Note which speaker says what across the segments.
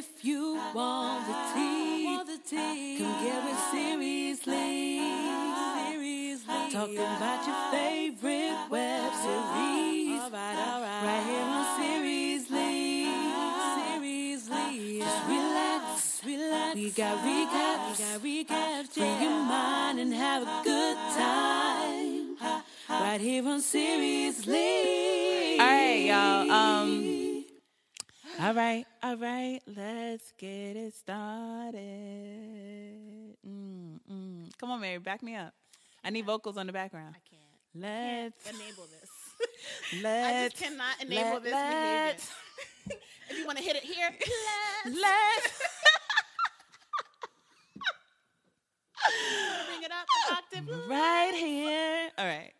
Speaker 1: If you want the tea, come get it seriously. Talking about your favorite web series. Right here on Seriously. Just relax. We got recaps. Free your mind and have a good time. Right here on Seriously.
Speaker 2: All right, y'all. All right. Let's get it started. Come on, Mary, back me up. I need vocals on the background.
Speaker 3: I can't enable this. I just cannot enable this behavior. If you want to hit it here, let's. Bring it up an octave.
Speaker 2: Right here. All right.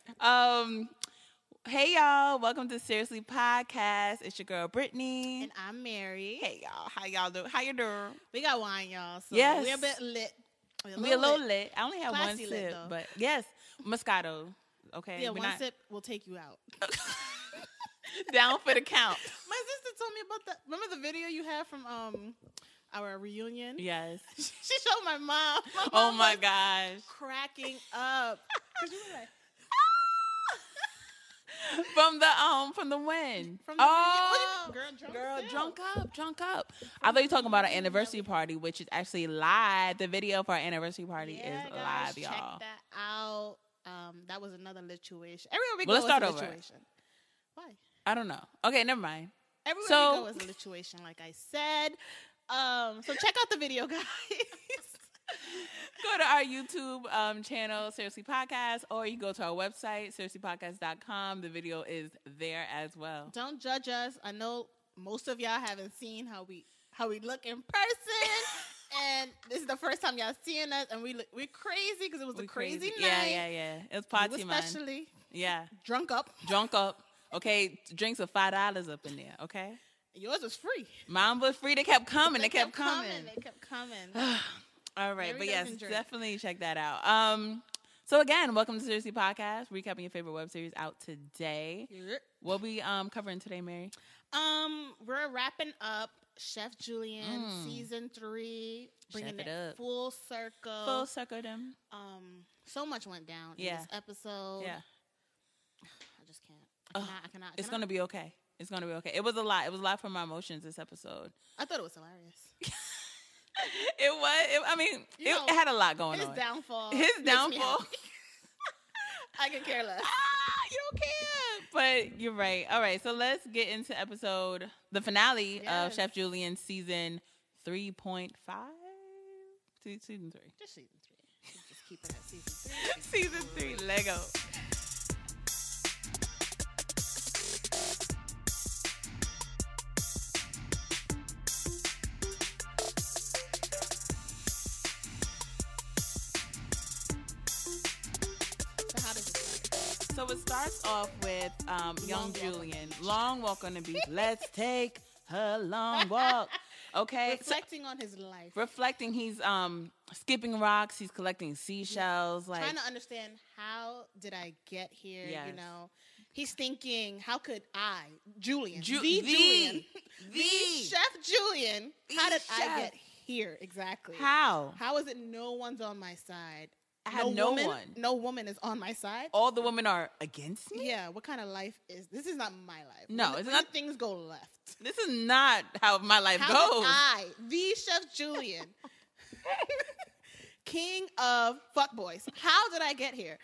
Speaker 2: Hey, y'all. Welcome to Seriously Podcast. It's your girl, Brittany.
Speaker 3: And I'm Mary.
Speaker 2: Hey, y'all. How y'all doing? How you doing?
Speaker 3: We got wine, y'all. So
Speaker 2: yes.
Speaker 3: We're a bit lit.
Speaker 2: We're a little lit. I only have one
Speaker 3: Classy lit,
Speaker 2: sip,
Speaker 3: though.
Speaker 2: but yes, Moscato. Okay.
Speaker 3: Yeah, one sip will take you out.
Speaker 2: Down for the count.
Speaker 3: My sister told me about remember the video you had from our reunion?
Speaker 2: Yes.
Speaker 3: She showed my mom.
Speaker 2: Oh my gosh.
Speaker 3: Cracking up. Cause you were like,
Speaker 2: From the when?
Speaker 3: From the
Speaker 2: girl, drunk up. I thought you were talking about our anniversary party, which is actually live. The video for our anniversary party is
Speaker 3: guys,
Speaker 2: live, y'all.
Speaker 3: Check that out. That was another lituation. Everywhere we
Speaker 2: Well,
Speaker 3: go
Speaker 2: let's start
Speaker 3: is a
Speaker 2: over.
Speaker 3: lituation. Why?
Speaker 2: I don't know. Okay, never mind.
Speaker 3: Everywhere
Speaker 2: So-
Speaker 3: we go is a lituation, like I said. So check out the video, guys.
Speaker 2: Go to our YouTube channel, Seriously Podcast, or you go to our website, seriouslypodcast.com. The video is there as well.
Speaker 3: Don't judge us. I know most of y'all haven't seen how we look in person, and this is the first time y'all seeing us, and we're crazy because it was a crazy night.
Speaker 2: Yeah. It was party, man.
Speaker 3: Especially drunk up.
Speaker 2: Okay, drinks are $5 up in there. Okay,
Speaker 3: yours was free.
Speaker 2: Mine was free. They kept coming.
Speaker 3: They kept coming.
Speaker 2: All right,
Speaker 3: Mary
Speaker 2: but yes,
Speaker 3: doesn't drink.
Speaker 2: definitely check that out. So again, welcome to Seriously Podcast, recapping your favorite web series out today. What we covering today, Mary?
Speaker 3: We're wrapping up Chef Julian season 3, bringing
Speaker 2: Chef it
Speaker 3: it
Speaker 2: up.
Speaker 3: full circle.
Speaker 2: Full circle them.
Speaker 3: So much went down in this episode.
Speaker 2: Yeah,
Speaker 3: I just can't. I cannot.
Speaker 2: it's gonna be okay. It's gonna be okay. It was a lot. It was a lot for my emotions this episode.
Speaker 3: I thought it was hilarious.
Speaker 2: It was. It had a lot going on.
Speaker 3: His downfall.
Speaker 2: His downfall.
Speaker 3: I could care less.
Speaker 2: You don't care. But you're right. All right, so let's get into the finale of Chef Julian season 3.5. Season 3.
Speaker 3: Just season 3. Just keep it at season 3.
Speaker 2: Season 3. Lego. So it starts off with young Julian. Long walk on the beach. Let's take a long walk. Okay.
Speaker 3: Reflecting on his life.
Speaker 2: Reflecting. He's skipping rocks. He's collecting seashells. Like
Speaker 3: trying to understand, how did I get here?
Speaker 2: Yes.
Speaker 3: You know, he's thinking, how could I, Julian,
Speaker 2: the
Speaker 3: Chef Julian, how did I get here exactly?
Speaker 2: How
Speaker 3: is it no one's on my side?
Speaker 2: I have no one.
Speaker 3: No woman is on my side.
Speaker 2: All the women are against me?
Speaker 3: Yeah, what kind of life is this? Is not my life.
Speaker 2: No, it's not.
Speaker 3: Things go left.
Speaker 2: This is not how my life
Speaker 3: How
Speaker 2: goes.
Speaker 3: did the Chef Julian, king of fuckboys, how did I get here?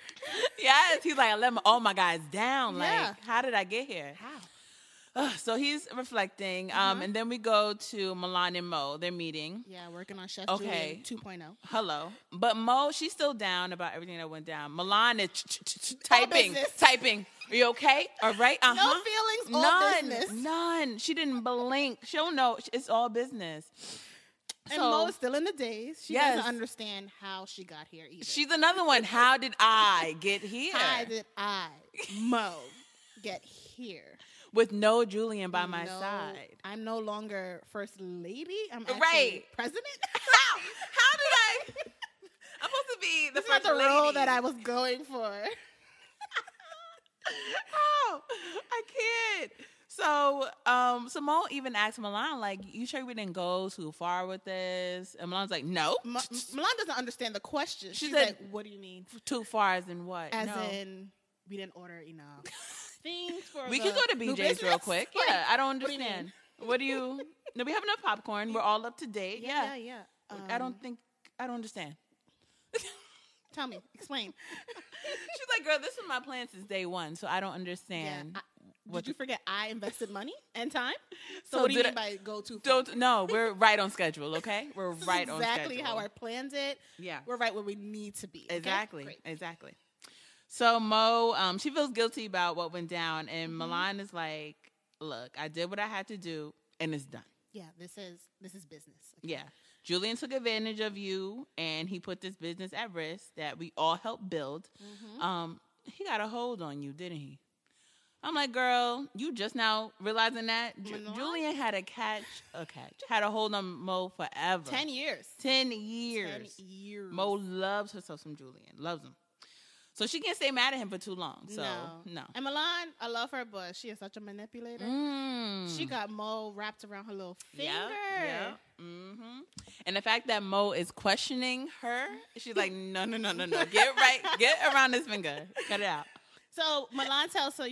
Speaker 2: Yes, he's like, I let all my guys down.
Speaker 3: Yeah.
Speaker 2: Like, how did I get here?
Speaker 3: How?
Speaker 2: So he's reflecting, and then we go to Milan and Mo. They're meeting.
Speaker 3: Yeah, working on Chef Julian 2.0.
Speaker 2: Hello. But Mo, she's still down about everything that went down. Milan is typing. Are you okay? All right?
Speaker 3: No feelings, all business.
Speaker 2: None. She didn't blink. She'll know. It's all business.
Speaker 3: And Mo is still in the daze. She doesn't understand how she got here either.
Speaker 2: She's another one. How did I get here?
Speaker 3: How did I, Mo, get here?
Speaker 2: With no Julian by my side.
Speaker 3: I'm no longer first lady. I'm actually president.
Speaker 2: How did I? I'm supposed to be the first lady.
Speaker 3: That's not the role that I was going for.
Speaker 2: Oh, I can't. So Mo even asked Milan, like, you sure we didn't go too far with this? And Milan's like, no.
Speaker 3: Milan doesn't understand the question. She's
Speaker 2: said,
Speaker 3: like, what do you mean?
Speaker 2: Too far as in what?
Speaker 3: As in, we didn't order enough things for
Speaker 2: we could go to BJ's real quick.
Speaker 3: Like,
Speaker 2: yeah, I don't understand. What do you... No, we have enough popcorn. We're all up to date. Yeah. I don't understand.
Speaker 3: Tell me. Explain.
Speaker 2: She's like, girl, this was my plan since day one, so I don't understand.
Speaker 3: Yeah, did you forget I invested money and time? So what do you mean by go too far?
Speaker 2: No, we're right on schedule, okay? We're right on schedule.
Speaker 3: Exactly how I planned it.
Speaker 2: Yeah.
Speaker 3: We're right where we need to be. Okay?
Speaker 2: Exactly. So Mo, she feels guilty about what went down, and Milan is like, look, I did what I had to do, and it's done.
Speaker 3: Yeah, this is business.
Speaker 2: Okay? Yeah. Julian took advantage of you, and he put this business at risk that we all helped build. He got a hold on you, didn't he? I'm like, girl, you just now realizing that? Julian had had a hold on Mo forever.
Speaker 3: 10 years.
Speaker 2: 10 years. Mo loves herself some Julian. Loves him. So she can't stay mad at him for too long. So, no.
Speaker 3: And Milan, I love her, but she is such a manipulator. She got Mo wrapped around her little finger.
Speaker 2: Yeah. And the fact that Mo is questioning her, she's like, no. Get around this finger. Cut it out.
Speaker 3: So Milan tells her,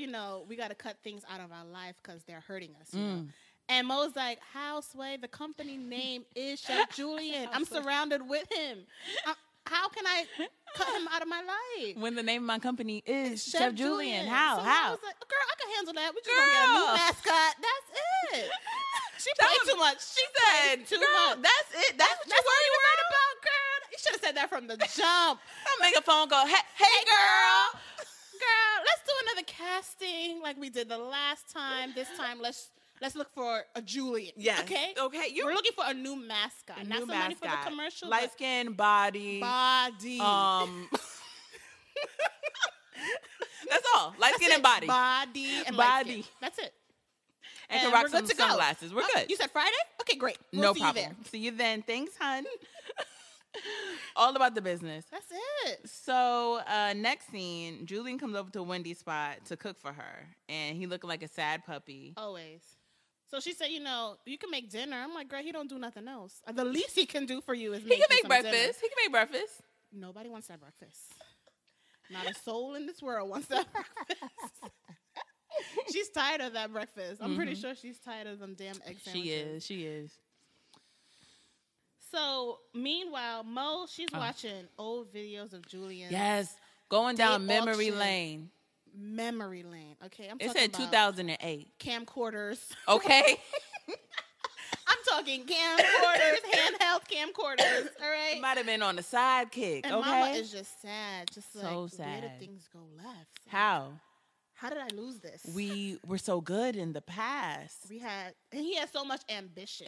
Speaker 3: we got to cut things out of our life because they're hurting us. You know? And Mo's like, how, Sway? The company name is Chef Julian. I'm surrounded with him. How can I cut him out of my life?
Speaker 2: When the name of my company is Chef Julian.
Speaker 3: So
Speaker 2: How?
Speaker 3: I was like, girl, I can handle that. We just gonna get a new mascot. That's it. She played too much. She said too much.
Speaker 2: That's it. That's what you're worried about,
Speaker 3: girl. You should have said that from the jump.
Speaker 2: Don't make a phone go, hey girl.
Speaker 3: Girl, let's do another casting like we did the last time. This time, let's look for a Julian.
Speaker 2: Yes.
Speaker 3: Okay.
Speaker 2: We're
Speaker 3: looking for a new mascot. Not somebody for the commercial.
Speaker 2: Light skin, body.
Speaker 3: Body.
Speaker 2: That's all. Light skin and body.
Speaker 3: Body and body. That's it.
Speaker 2: And can rock some sunglasses. We're good.
Speaker 3: You said Friday? Okay, great.
Speaker 2: No problem. See you then. Thanks, hon. All about the business.
Speaker 3: That's it.
Speaker 2: So next scene, Julian comes over to Wendy's spot to cook for her, and he looking like a sad puppy.
Speaker 3: Always. So she said, you can make dinner. I'm like, girl, he don't do nothing else. The least he can do for you is make
Speaker 2: breakfast.
Speaker 3: Dinner.
Speaker 2: He can make breakfast.
Speaker 3: Nobody wants that breakfast. Not a soul in this world wants that breakfast. She's tired of that breakfast. I'm pretty sure she's tired of them damn egg sandwiches.
Speaker 2: She is.
Speaker 3: So, meanwhile, Mo, she's watching old videos of Julian.
Speaker 2: Yes, going down memory lane.
Speaker 3: Memory lane. Okay,
Speaker 2: It said 2008.
Speaker 3: Camcorders.
Speaker 2: Okay.
Speaker 3: I'm talking camcorders, handheld camcorders. All right.
Speaker 2: It might have been on the sidekick.
Speaker 3: And
Speaker 2: okay.
Speaker 3: Mama is just sad. Just
Speaker 2: so
Speaker 3: like,
Speaker 2: sad.
Speaker 3: Where did things go left?
Speaker 2: How?
Speaker 3: How did I lose this?
Speaker 2: We were so good in the past.
Speaker 3: And he had so much ambition.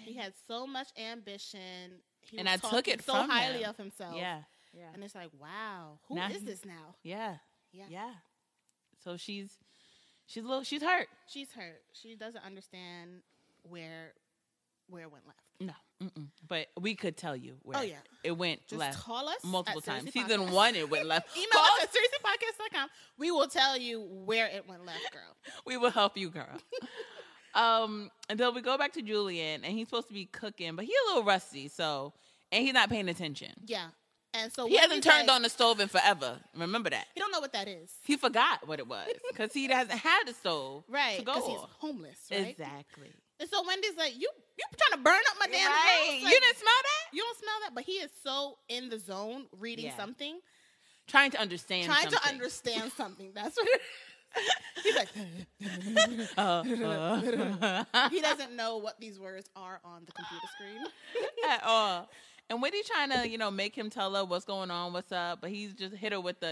Speaker 3: He had so much ambition.
Speaker 2: And I took it
Speaker 3: so
Speaker 2: from
Speaker 3: highly
Speaker 2: him.
Speaker 3: of himself.
Speaker 2: Yeah.
Speaker 3: And it's like, wow, who is this now?
Speaker 2: Yeah. So she's hurt.
Speaker 3: She's hurt. She doesn't understand where it went left.
Speaker 2: No. But we could tell you where it went
Speaker 3: Just
Speaker 2: left.
Speaker 3: Call us
Speaker 2: multiple
Speaker 3: at
Speaker 2: times.
Speaker 3: Seriously
Speaker 2: Season
Speaker 3: Podcast.
Speaker 2: 1, it went left.
Speaker 3: Email us at seriouslypodcast.com. We will tell you where it went left, girl.
Speaker 2: We will help you, girl. And then we go back to Julian, and he's supposed to be cooking, but he's a little rusty, and he's not paying attention.
Speaker 3: Yeah. And so
Speaker 2: he hasn't turned on the stove in forever. Remember that.
Speaker 3: He don't know what that is.
Speaker 2: He forgot what it was because he hasn't had the stove to go
Speaker 3: because he's homeless, right?
Speaker 2: Exactly.
Speaker 3: And so Wendy's like, you trying to burn up my damn house? Like,
Speaker 2: you didn't smell that?
Speaker 3: You don't smell that? But he is so in the zone reading something.
Speaker 2: Trying to understand something.
Speaker 3: That's what it is. He's like, he doesn't know what these words are on the computer screen.
Speaker 2: At all. And Wendy trying to, make him tell her what's going on, what's up, but he's just hit her with the,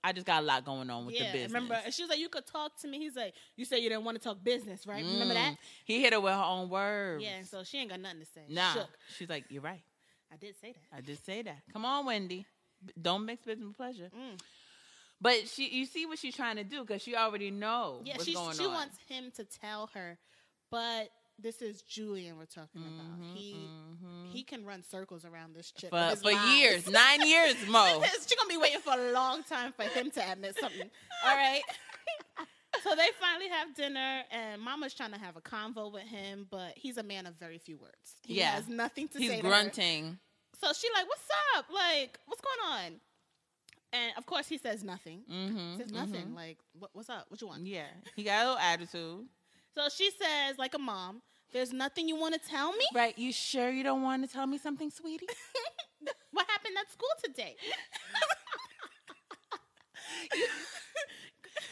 Speaker 2: I just got a lot going on with the business.
Speaker 3: Remember, and she was like, you could talk to me. He's like, you said you didn't want to talk business, right? Remember that?
Speaker 2: He hit her with her own words.
Speaker 3: Yeah, so she ain't got nothing to say.
Speaker 2: Nah.
Speaker 3: Shook.
Speaker 2: She's like, you're right.
Speaker 3: I did say that.
Speaker 2: Come on, Wendy. Don't mix business with pleasure. But you see what she's trying to do because she already knows what's going on.
Speaker 3: She wants him to tell her, but this is Julian we're talking about. He can run circles around this chick
Speaker 2: for years, 9 years, Mo.
Speaker 3: She's gonna be waiting for a long time for him to admit something. All right. So they finally have dinner, and Mama's trying to have a convo with him, but he's a man of very few words. He has nothing to say to her.
Speaker 2: He's grunting.
Speaker 3: So she like, what's up? Like, what's going on? And, of course, he says nothing. He says nothing. Like, what's up? What you want?
Speaker 2: Yeah. He got a little attitude.
Speaker 3: So she says, like a mom, there's nothing you want to tell me?
Speaker 2: Right. You sure you don't want to tell me something, sweetie?
Speaker 3: What happened at school today?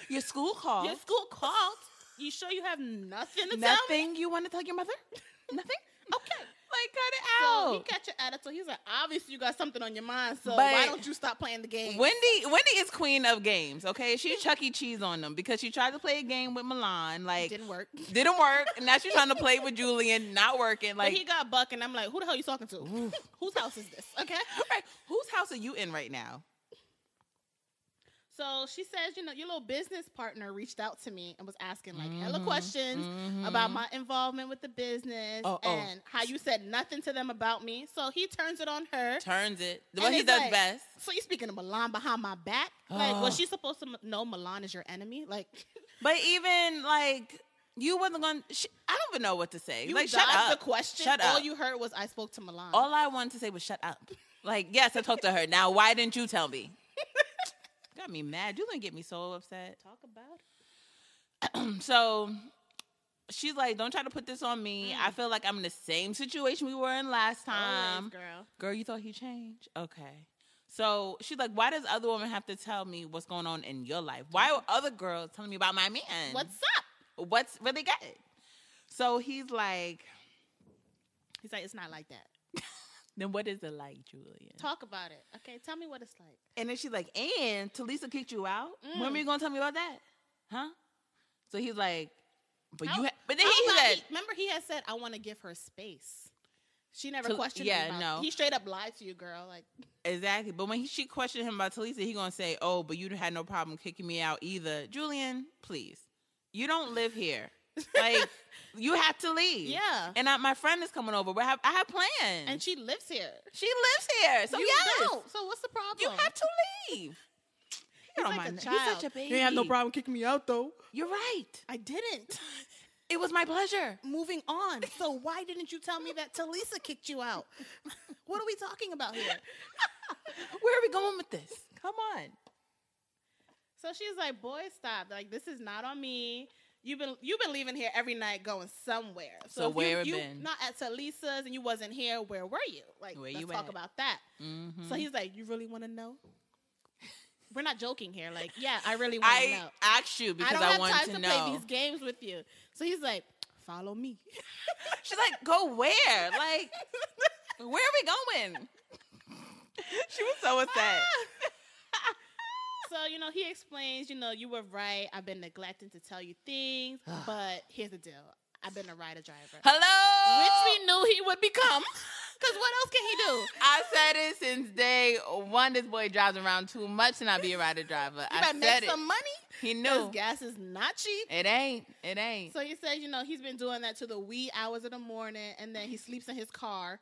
Speaker 2: Your school called.
Speaker 3: Your school called. You sure you have nothing to tell me?
Speaker 2: Nothing you want to tell your mother? Nothing?
Speaker 3: Okay.
Speaker 2: Like, cut it
Speaker 3: So
Speaker 2: out.
Speaker 3: he catch your attitude. He's like, obviously you got something on your mind, so why don't you stop playing the game?
Speaker 2: Wendy is queen of games, okay? She's Chuck E. Cheese on them because she tried to play a game with Milan. Like,
Speaker 3: Didn't work.
Speaker 2: And now she's trying to play with Julian. Not working. Like,
Speaker 3: But he got buck, and I'm like, who the hell are you talking to? Whose house is this? Okay.
Speaker 2: Right. Whose house are you in right now?
Speaker 3: So she says, your little business partner reached out to me and was asking like hella questions about my involvement with the business and how you said nothing to them about me. So he turns it on her.
Speaker 2: Turns it. What he does best.
Speaker 3: So you speaking of Milan behind my back? Like, was she supposed to know Milan is your enemy? Like,
Speaker 2: but even like you wasn't going. I don't even know what to say.
Speaker 3: You
Speaker 2: like,
Speaker 3: dodged
Speaker 2: shut up.
Speaker 3: the question.
Speaker 2: Shut up.
Speaker 3: All you heard was I spoke to Milan.
Speaker 2: All I wanted to say was shut up. Like, yes, I talked to her. Now, why didn't you tell me? Got me mad. You didn't get me so upset.
Speaker 3: Talk about it.
Speaker 2: So she's like, don't try to put this on me. I feel like I'm in the same situation we were in last time.
Speaker 3: Always,
Speaker 2: Girl, you thought he changed? Okay. So she's like, why does other women have to tell me what's going on in your life? Why are other girls telling me about my man?
Speaker 3: What's up?
Speaker 2: What's really good? So he's like,
Speaker 3: it's not like that.
Speaker 2: then what is it like, Julian?
Speaker 3: Talk about it. Okay, tell me what it's like.
Speaker 2: And then she's like, and Talisa kicked you out? When were you going to tell me about that? Huh? So he's like, but then he said,
Speaker 3: remember he had said, I want to give her space. She never questioned him about
Speaker 2: no.
Speaker 3: it. He straight up lied to you, girl. Like,
Speaker 2: exactly. But when she questioned him about Talisa, he going to say, oh, but you had no problem kicking me out either. Julian, please. You don't live here. Like, you have to leave.
Speaker 3: Yeah.
Speaker 2: And my friend is coming over. I have plans.
Speaker 3: And she lives here.
Speaker 2: She lives here. So,
Speaker 3: you
Speaker 2: yes.
Speaker 3: don't. So what's the problem?
Speaker 2: You have to leave.
Speaker 3: He's like a child.
Speaker 2: He's such a baby.
Speaker 3: You have no problem kicking me out, though.
Speaker 2: You're right.
Speaker 3: I didn't.
Speaker 2: It was my pleasure.
Speaker 3: Moving on. So why didn't you tell me that Talisa kicked you out? What are we talking about here?
Speaker 2: Where are we going with this? Come on.
Speaker 3: So she's like, boy, stop. Like, this is not on me. You've been leaving here every night going somewhere.
Speaker 2: So
Speaker 3: if
Speaker 2: where
Speaker 3: you
Speaker 2: been?
Speaker 3: Not at Talisa's and you wasn't here, where were you? Like, let's talk about that. Mm-hmm. So he's like, you really want to know? We're not joking here. Like, yeah, I really want to know.
Speaker 2: I asked you because I wanted to know.
Speaker 3: I don't have time to play these games with you. So he's like, follow me.
Speaker 2: She's like, go where? Like, where are we going? She was so upset.
Speaker 3: So, he explains, you were right. I've been neglecting to tell you things, but here's the deal. I've been a rider driver.
Speaker 2: Hello?
Speaker 3: Which we knew he would become. Because what else can he do?
Speaker 2: I said it since day one. This boy drives around too much to not be a rider driver.
Speaker 3: You better make some money.
Speaker 2: He knew.
Speaker 3: Because gas is not cheap.
Speaker 2: It ain't.
Speaker 3: So he says, he's been doing that to the wee hours of the morning, and then he sleeps in his car.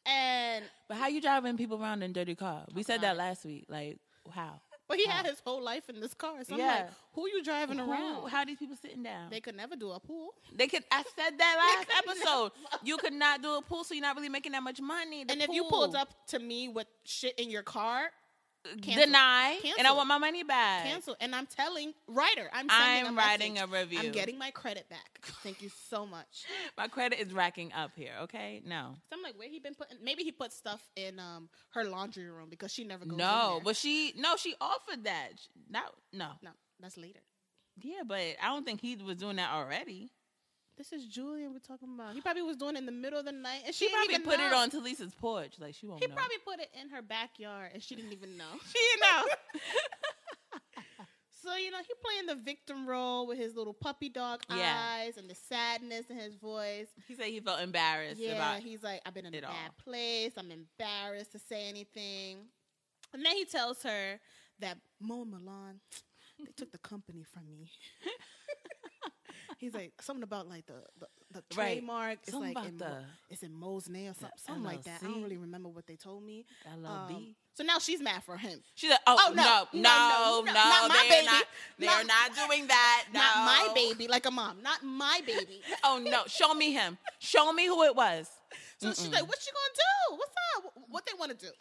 Speaker 2: But how you driving people around in a dirty car? We said that last week. Like, how?
Speaker 3: But he had his whole life in this car. So I'm like, who you driving around?
Speaker 2: How are these people sitting down?
Speaker 3: They could never do a pool.
Speaker 2: I said that last episode. You could not do a pool, so you're not really making that much money.
Speaker 3: And if you pulled up to me with shit in your car,
Speaker 2: deny,
Speaker 3: cancel.
Speaker 2: And I want my money back.
Speaker 3: Cancel. And I'm telling Ryder, I'm
Speaker 2: writing a review.
Speaker 3: I'm getting my credit back. Thank you so much.
Speaker 2: My credit is racking up here. Okay, no.
Speaker 3: So I'm like, where he been putting? Maybe he put stuff in her laundry room because she never goes.
Speaker 2: No,
Speaker 3: in there.
Speaker 2: but she offered that. No,
Speaker 3: that's later.
Speaker 2: Yeah, but I don't think he was doing that already.
Speaker 3: This is Julian we're talking about. He probably was doing it in the middle of the night, and
Speaker 2: she probably put it on Talisa's porch, like she won't know.
Speaker 3: He probably put it in her backyard, and she didn't even know.
Speaker 2: She didn't know.
Speaker 3: So, he playing the victim role with his little puppy dog eyes and the sadness in his voice.
Speaker 2: He said he felt embarrassed about
Speaker 3: he's like, I've been in a bad
Speaker 2: all.
Speaker 3: place. I'm embarrassed to say anything. And then he tells her that Mo and Milan, they took the company from me. He's like, something about like the
Speaker 2: Right.
Speaker 3: trademark. It's
Speaker 2: Something
Speaker 3: like
Speaker 2: about
Speaker 3: it's in Mosney or something like that. I don't
Speaker 2: LLC.
Speaker 3: really remember what they told me.
Speaker 2: LLB.
Speaker 3: So now she's mad for him.
Speaker 2: She's like,
Speaker 3: Oh, no,
Speaker 2: no,
Speaker 3: not my
Speaker 2: they're
Speaker 3: baby.
Speaker 2: not. They're not doing that. No.
Speaker 3: Not my baby, like a mom. Not my baby.
Speaker 2: Oh no, show me him. Show me who it was.
Speaker 3: So she's like, what you gonna do? What's up? What they want to do?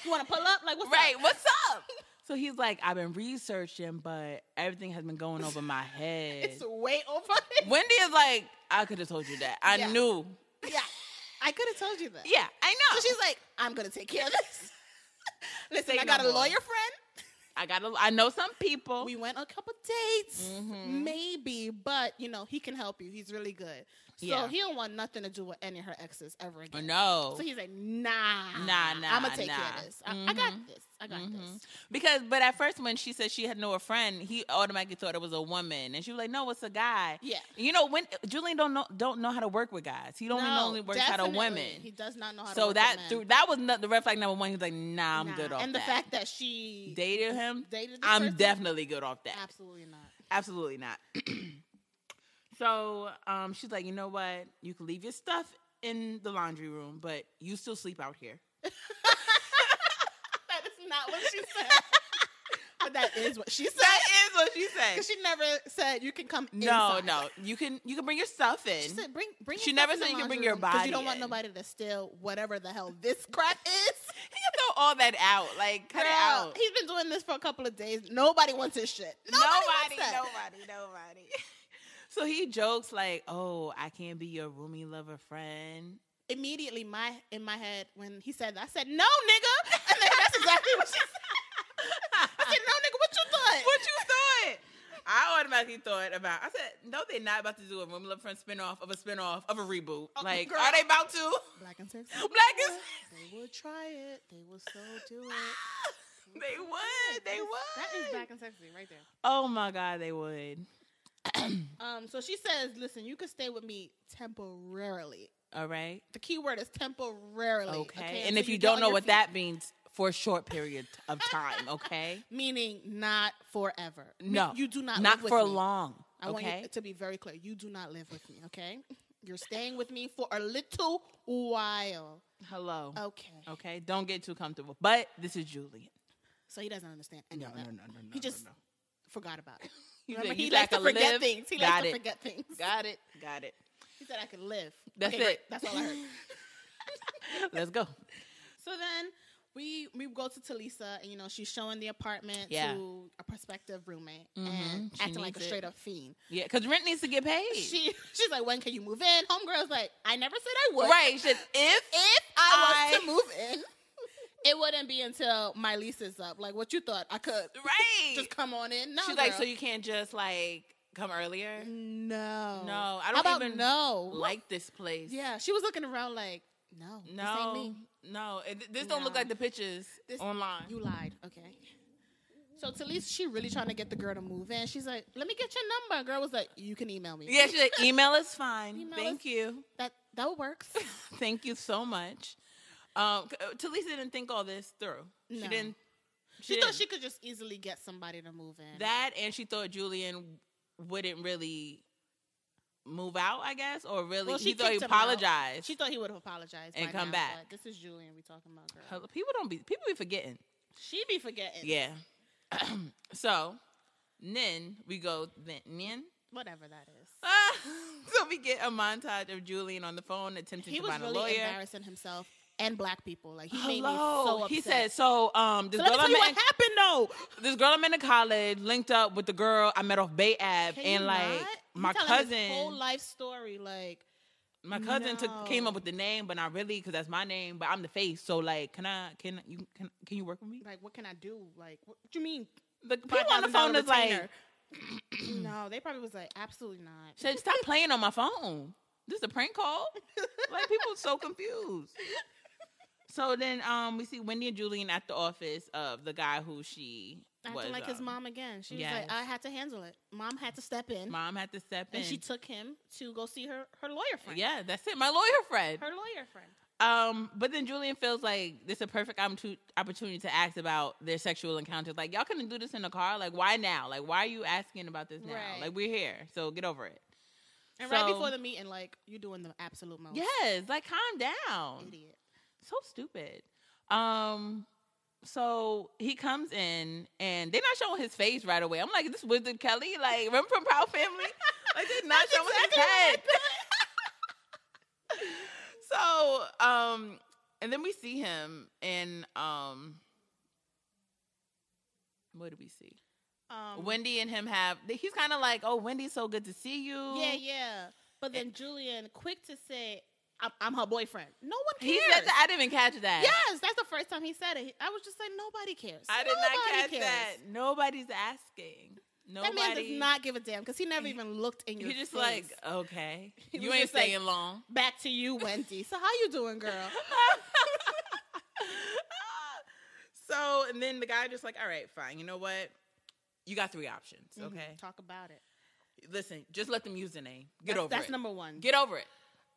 Speaker 3: You want to pull up? Like, what's
Speaker 2: Right,
Speaker 3: up?
Speaker 2: what's up? So he's like, I've been researching, but everything has been going over my head.
Speaker 3: It's way over.
Speaker 2: Wendy is like, I could have told you that. I knew.
Speaker 3: Yeah, I could have told you that.
Speaker 2: Yeah, I know.
Speaker 3: So she's like, I'm gonna take care of this. Listen,
Speaker 2: Say
Speaker 3: I got
Speaker 2: no
Speaker 3: a
Speaker 2: more.
Speaker 3: lawyer friend.
Speaker 2: I know some people.
Speaker 3: We went on a couple dates, maybe, but he can help you. He's really good. So
Speaker 2: Yeah.
Speaker 3: he don't want nothing to do with any of her exes ever again.
Speaker 2: No.
Speaker 3: So he's like, nah.
Speaker 2: Nah,
Speaker 3: I'm gonna take care of this. I got this. I got this.
Speaker 2: But at first when she said she had no friend, he automatically thought it was a woman, and she was like, "No, it's a guy."
Speaker 3: Yeah.
Speaker 2: When Julian don't know how to work with guys. He only works out of women.
Speaker 3: He does not know how to
Speaker 2: So
Speaker 3: work
Speaker 2: that
Speaker 3: with men.
Speaker 2: that was the red flag number one. He was like, "Nah, I'm good off
Speaker 3: and
Speaker 2: that."
Speaker 3: the fact that she
Speaker 2: dated him,
Speaker 3: dated this
Speaker 2: I'm
Speaker 3: person?
Speaker 2: definitely good off that.
Speaker 3: Absolutely not.
Speaker 2: Absolutely not. So she's like, you know what? You can leave your stuff in the laundry room, but you still sleep out here.
Speaker 3: That is not what she said. But that is what she said.
Speaker 2: That is what she said.
Speaker 3: Because she never said you can come
Speaker 2: No,
Speaker 3: inside.
Speaker 2: no. You can bring your stuff in.
Speaker 3: She said bring
Speaker 2: She
Speaker 3: your
Speaker 2: never
Speaker 3: stuff in
Speaker 2: said
Speaker 3: the
Speaker 2: you can bring
Speaker 3: laundry
Speaker 2: your
Speaker 3: room, 'cause
Speaker 2: body
Speaker 3: you don't want
Speaker 2: in.
Speaker 3: nobody to steal whatever the hell this crap is.
Speaker 2: He can throw all that out. Like, cut it out.
Speaker 3: He's been doing this for a couple of days. Nobody wants his shit. Nobody.
Speaker 2: Nobody. So he jokes like, "Oh, I can't be your roomie lover friend."
Speaker 3: Immediately, in my head, when he said that, I said, "No, nigga," and then that's exactly what she said. I said, "No, nigga, what you thought?"
Speaker 2: What you thought? I automatically thought about. I said, "No, they're not about to do a roomie lover friend spinoff of a reboot. Like,
Speaker 3: girl.
Speaker 2: are they about to?"
Speaker 3: Black and sexy.
Speaker 2: Black and
Speaker 3: They would try it. They would so do it.
Speaker 2: They would. They would.
Speaker 3: That is black and sexy right there.
Speaker 2: Oh my God, they would.
Speaker 3: So she says, "Listen, you can stay with me temporarily."
Speaker 2: All right.
Speaker 3: The key word is temporarily.
Speaker 2: Okay. And
Speaker 3: Until
Speaker 2: if you
Speaker 3: get
Speaker 2: don't
Speaker 3: on
Speaker 2: know
Speaker 3: your
Speaker 2: what
Speaker 3: feet.
Speaker 2: that means, for a short period of time. Okay.
Speaker 3: Meaning not forever.
Speaker 2: No,
Speaker 3: you do not.
Speaker 2: Not
Speaker 3: live with
Speaker 2: for
Speaker 3: me.
Speaker 2: long.
Speaker 3: I want
Speaker 2: Okay.
Speaker 3: you to be very clear. You do not live with me. Okay. You're staying with me for a little while.
Speaker 2: Hello.
Speaker 3: Okay.
Speaker 2: Okay. Don't get too comfortable. But this is Julian.
Speaker 3: So he doesn't understand any of that.
Speaker 2: No.
Speaker 3: He just forgot about it.
Speaker 2: He
Speaker 3: Remember,
Speaker 2: said,
Speaker 3: he
Speaker 2: "You
Speaker 3: likes
Speaker 2: said I
Speaker 3: to
Speaker 2: could
Speaker 3: forget
Speaker 2: live."
Speaker 3: things. He
Speaker 2: Got
Speaker 3: likes to
Speaker 2: it.
Speaker 3: forget things.
Speaker 2: Got it.
Speaker 3: He said I could live.
Speaker 2: That's
Speaker 3: Okay,
Speaker 2: it.
Speaker 3: great. That's all I heard.
Speaker 2: Let's go.
Speaker 3: So then we go to Talisa, and she's showing the apartment
Speaker 2: Yeah.
Speaker 3: to a prospective roommate and
Speaker 2: She
Speaker 3: acting like a
Speaker 2: needs it.
Speaker 3: straight up fiend.
Speaker 2: Yeah, because rent needs to get paid.
Speaker 3: She's like, "When can you move in?" Homegirl's like, "I never said I would."
Speaker 2: Right. She said,
Speaker 3: If I was to move in, it wouldn't be until my lease is up. Like, what you thought I could?
Speaker 2: Right.
Speaker 3: Just come on in. No,
Speaker 2: She's
Speaker 3: girl.
Speaker 2: like, so you can't just like come earlier?
Speaker 3: No.
Speaker 2: No, I
Speaker 3: How
Speaker 2: don't
Speaker 3: about
Speaker 2: even
Speaker 3: no?
Speaker 2: like this place.
Speaker 3: Yeah, she was looking around like, no, this ain't me.
Speaker 2: No. This don't look
Speaker 3: No.
Speaker 2: like the pictures online.
Speaker 3: You lied. Okay. So Talisa, she really trying to get the girl to move in. She's like, "Let me get your number." Girl was like, "You can email me."
Speaker 2: Yeah, she's like, email is fine.
Speaker 3: Email
Speaker 2: Thank
Speaker 3: is-
Speaker 2: you.
Speaker 3: That works.
Speaker 2: Thank you so much. Talisa didn't think all this through. She
Speaker 3: No.
Speaker 2: didn't.
Speaker 3: She thought she could just easily get somebody to move in.
Speaker 2: That, and she thought Julian wouldn't really move out, I guess, or really
Speaker 3: Well,
Speaker 2: he thought he
Speaker 3: kicked him out.
Speaker 2: apologized.
Speaker 3: She thought he would have apologized
Speaker 2: And
Speaker 3: by
Speaker 2: come
Speaker 3: now,
Speaker 2: back.
Speaker 3: but this is Julian we talking about, girl.
Speaker 2: People be forgetting.
Speaker 3: She be forgetting.
Speaker 2: Yeah. So, then we go then.
Speaker 3: Whatever that is.
Speaker 2: So we get a montage of Julian on the phone attempting
Speaker 3: He
Speaker 2: to
Speaker 3: was
Speaker 2: find a
Speaker 3: really
Speaker 2: lawyer.
Speaker 3: embarrassing himself and black people. Like, he made me
Speaker 2: Hello.
Speaker 3: so upset.
Speaker 2: He said, this
Speaker 3: So
Speaker 2: girl
Speaker 3: let me
Speaker 2: I
Speaker 3: tell you
Speaker 2: met
Speaker 3: what happened, though.
Speaker 2: this girl I met in college linked up with the girl I met off Bay Ave,
Speaker 3: Can
Speaker 2: and
Speaker 3: you
Speaker 2: like
Speaker 3: not?
Speaker 2: my
Speaker 3: He's telling his
Speaker 2: cousin,
Speaker 3: whole life story, like,
Speaker 2: my cousin
Speaker 3: No.
Speaker 2: came up with the name, but not really because that's my name, but I'm the face. So like, can you work with me?
Speaker 3: what can I do? Like, what you mean?
Speaker 2: The people on the phone is like,
Speaker 3: no, they probably was like, absolutely not.
Speaker 2: said, stop playing on my phone. This is a prank call. Like, people are so confused. So then we see Wendy and Julian at the office of the guy who she
Speaker 3: Acting
Speaker 2: was
Speaker 3: like his mom again. She was
Speaker 2: yes.
Speaker 3: like, I had to handle it. Mom had to step in.
Speaker 2: Mom had to step in.
Speaker 3: And she took him to go see her lawyer friend.
Speaker 2: Yeah, that's it. My lawyer friend.
Speaker 3: Her lawyer friend.
Speaker 2: But then Julian feels like this is a perfect opportunity to ask about their sexual encounters. Like, y'all couldn't do this in the car. Like, why now? Like, why are you asking about this now?
Speaker 3: Right.
Speaker 2: Like, we're here, so get over it.
Speaker 3: And right before the meeting, like, you're doing the absolute most.
Speaker 2: Yes, like, calm down.
Speaker 3: Idiot.
Speaker 2: So stupid. So he comes in, and they're not showing his face right away. I'm like, is this Wizard Kelly? Like, remember from Proud Family? Like, they're not showing his head. So, and then we see him in, what do we see? Wendy and him he's kind of like, oh, Wendy's so good to see you.
Speaker 3: Yeah. But then Julian, quick to say, I'm her boyfriend. No one cares.
Speaker 2: He said that. I didn't even catch that.
Speaker 3: Yes, that's the first time he said it. I was just like, nobody cares.
Speaker 2: I did not catch that. Nobody's asking. Nobody.
Speaker 3: That man does not give a damn because he never even looked in your face.
Speaker 2: He's just like, okay. You
Speaker 3: was
Speaker 2: ain't
Speaker 3: just like,
Speaker 2: staying long.
Speaker 3: Back to you, Wendy. So how you doing, girl?
Speaker 2: So, and then the guy just like, all right, fine. You know what? You got 3 options, okay?
Speaker 3: Talk about it.
Speaker 2: Listen, just let them use the name. Get over it.
Speaker 3: That's number 1.
Speaker 2: Get over it.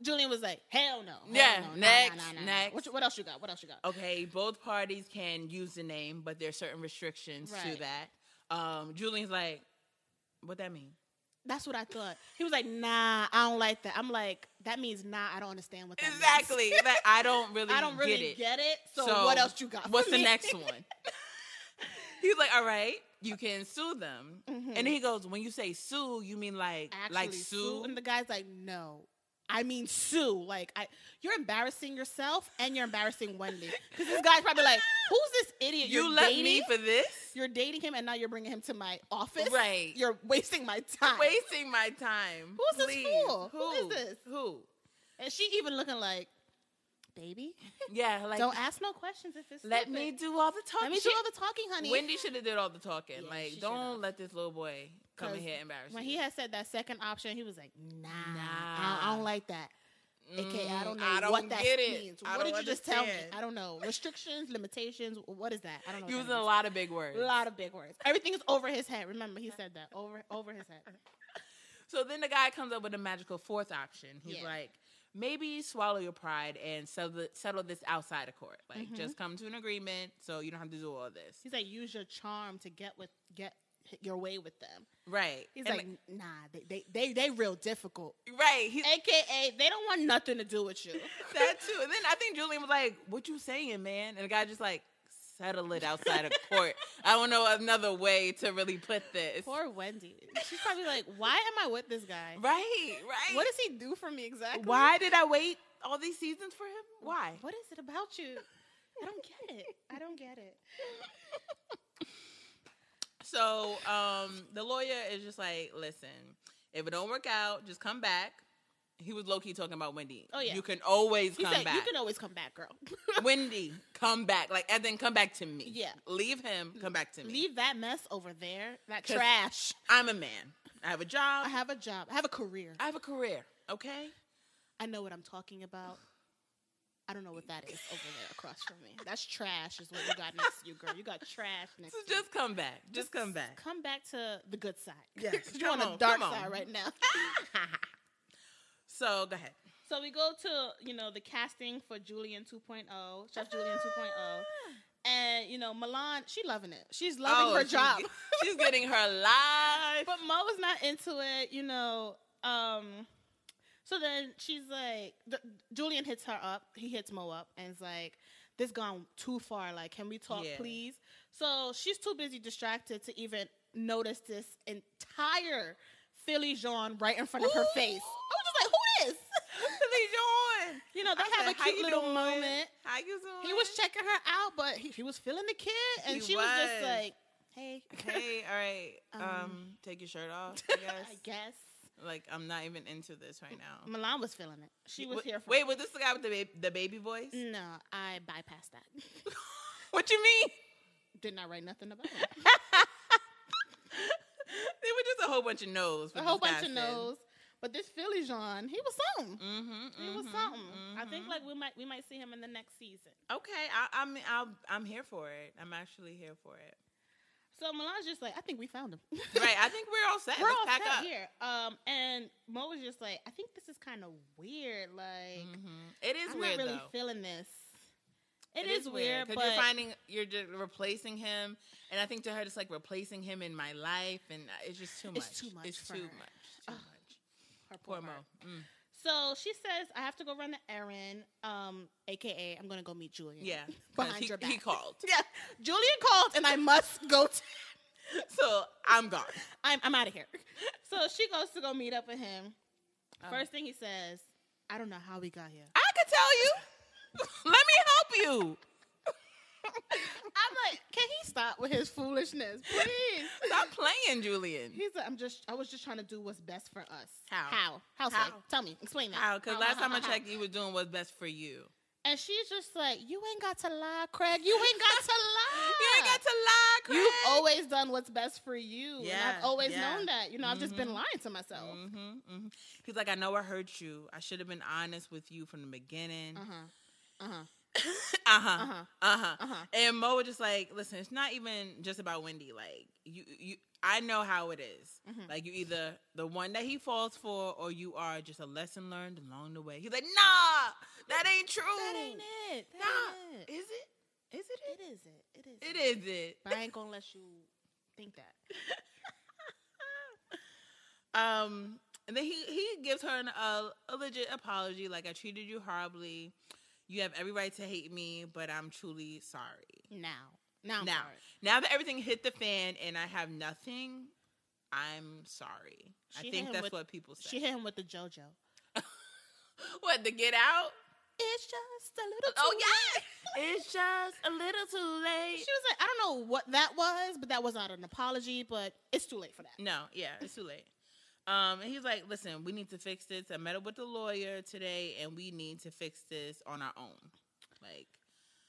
Speaker 3: Julian was like, hell no.
Speaker 2: Yeah,
Speaker 3: no,
Speaker 2: next.
Speaker 3: What else you got?
Speaker 2: Okay, both parties can use the name, but there are certain restrictions to that. Julian's like, what that mean?
Speaker 3: That's what I thought. He was like, nah, I don't like that. I'm like, that means nah, I don't understand what that means.
Speaker 2: Exactly. Like, I don't really
Speaker 3: get it. So what else you got?
Speaker 2: What's the next one? He's like, all right, you can sue them. Mm-hmm. And then he goes, when you say sue, you mean like sue?
Speaker 3: And the guy's like, no. I mean sue. Like, you're embarrassing yourself and you're embarrassing Wendy. Because this guy's probably like, who's this idiot
Speaker 2: you left me for this?
Speaker 3: You're dating him and now you're bringing him to my office?
Speaker 2: Right.
Speaker 3: You're wasting my time.
Speaker 2: Who's
Speaker 3: this fool? Who is this?
Speaker 2: Who?
Speaker 3: And she even looking like, baby.
Speaker 2: Yeah, like,
Speaker 3: don't ask no questions if it's
Speaker 2: let me do all the talking.
Speaker 3: Let me do all the talking, honey.
Speaker 2: Wendy should have did all the talking.
Speaker 3: Yeah,
Speaker 2: like, don't let this little boy come in here embarrass
Speaker 3: when
Speaker 2: you.
Speaker 3: he had said that second option, he was like, nah. I don't like that. AKA, I don't know what that means. What did you just tell me? I don't know. Restrictions, limitations, what is that? I don't know.
Speaker 2: Using a lot of big words.
Speaker 3: Everything is over his head. Remember, he said that. Over his head.
Speaker 2: So then the guy comes up with a magical 4th option. He's like, maybe swallow your pride and settle this outside of court. Like, just come to an agreement so you don't have to do all this.
Speaker 3: He's like, use your charm to get your way with them.
Speaker 2: Right.
Speaker 3: He's like, nah, they real difficult.
Speaker 2: Right.
Speaker 3: AKA, they don't want nothing to do with you.
Speaker 2: That too. And then I think Julian was like, what you saying, man? And the guy just like, settle it outside of court. I don't know another way to really put this.
Speaker 3: Poor Wendy. She's probably like, why am I with this guy?
Speaker 2: Right.
Speaker 3: What does he do for me exactly?
Speaker 2: Why did I wait all these seasons for him? Why?
Speaker 3: What is it about you? I don't get it.
Speaker 2: So the lawyer is just like, listen, if it don't work out, just come back. He was low-key talking about Wendy. Oh, yeah. You can always come back.
Speaker 3: You can always come back, girl.
Speaker 2: Wendy, come back. Like, and then come back to me.
Speaker 3: Yeah.
Speaker 2: Leave him, come back to me.
Speaker 3: Leave that mess over there. That trash.
Speaker 2: I'm a man. I have a job.
Speaker 3: I have a career.
Speaker 2: Okay?
Speaker 3: I know what I'm talking about. I don't know what that is over there across from me. That's trash is what you got next to you, girl. You got trash next to you.
Speaker 2: So just come back. Just come back.
Speaker 3: Come back to the good side.
Speaker 2: Yes.
Speaker 3: You're on the dark side right now.
Speaker 2: So, go ahead.
Speaker 3: So, we go to, the casting for Julian 2.0, Chef Julian 2.0. And, Milan, she's loving it. She's loving her job.
Speaker 2: She's getting her life.
Speaker 3: But Mo is not into it, So then she's like, Julian hits her up. He hits Mo up and is like, this gone too far. Like, can we talk, please? So she's too busy distracted to even notice this entire Philly Jean right in front of her face. I was just like, who is?
Speaker 2: Philly Jean.
Speaker 3: They have a cute little moment.
Speaker 2: How you doing?
Speaker 3: He was checking her out, but he was feeling the kid. And she was just like, hey.
Speaker 2: Hey, all right. Take your shirt off, I guess.
Speaker 3: I guess.
Speaker 2: Like, I'm not even into this right now.
Speaker 3: Milan was feeling it. She was here for
Speaker 2: it. Wait, was this the guy with the baby voice?
Speaker 3: No, I bypassed that.
Speaker 2: What you mean?
Speaker 3: Did not write nothing about it.
Speaker 2: They were just a whole bunch of no's.
Speaker 3: A whole bunch of no's. But this Philly Jean, he was something. He was something. I think we might see him in the next season.
Speaker 2: Okay, I'm here for it. I'm actually here for it.
Speaker 3: So Milan's just like, I think we found him.
Speaker 2: Right, I think we're all set.
Speaker 3: We're
Speaker 2: Let's
Speaker 3: all
Speaker 2: pack
Speaker 3: set
Speaker 2: up
Speaker 3: here. And Mo was just like, I think this is kind of weird. Like,
Speaker 2: it is
Speaker 3: I'm
Speaker 2: weird.
Speaker 3: I'm not really feeling this. It is weird
Speaker 2: because you're just replacing him, and I think to her it's like replacing him in my life, and it's just too much.
Speaker 3: It's too much.
Speaker 2: It's too much.
Speaker 3: Her
Speaker 2: Poor
Speaker 3: poor
Speaker 2: Mo.
Speaker 3: heart. So she says, I have to go run an errand, a.k.a. I'm going to go meet Julian.
Speaker 2: Yeah.
Speaker 3: Behind your back.
Speaker 2: He called.
Speaker 3: Yeah. Julian called, and I must go.
Speaker 2: So I'm gone.
Speaker 3: I'm out of here. So she goes to go meet up with him. First thing he says, I don't know how we got here.
Speaker 2: I could tell you. Let me help you.
Speaker 3: I'm like, can he stop with his foolishness, please?
Speaker 2: Stop playing, Julian.
Speaker 3: He's like, I was just trying to do what's best for us.
Speaker 2: How?
Speaker 3: How? Say? Tell me. Explain that.
Speaker 2: How? Because last time I checked, you were doing what's best for you.
Speaker 3: And she's just like, you ain't got to lie, Craig. You ain't got to lie.
Speaker 2: You ain't got to lie, Craig.
Speaker 3: You've always done what's best for you.
Speaker 2: Yeah,
Speaker 3: And I've always known that. You know, I've just been lying to myself.
Speaker 2: He's like, I know I hurt you. I should have been honest with you from the beginning. And Mo was just like, listen, it's not even just about Wendy. Like, you I know how it is. Like, you either the one that he falls for, or you are just a lesson learned along the way. He's like, nah, that ain't true.
Speaker 3: That ain't it.
Speaker 2: Nah. Is it? Is it?
Speaker 3: It is it. It is
Speaker 2: it. It is it.
Speaker 3: But I ain't gonna let you think that.
Speaker 2: And then he gives her a legit apology. Like, I treated you horribly. You have every right to hate me, but I'm truly sorry.
Speaker 3: Now I'm sorry.
Speaker 2: Now that everything hit the fan and I have nothing, I'm sorry. I think that's what people say.
Speaker 3: She hit him with the JoJo.
Speaker 2: What, the Get Out?
Speaker 3: It's just a little too
Speaker 2: late. It's just a little too late.
Speaker 3: She was like, I don't know what that was, but that was not an apology, but it's too late for that.
Speaker 2: No, yeah, it's too late. And he's like, listen, we need to fix this. I met up with the lawyer today, and we need to fix this on our own. Like,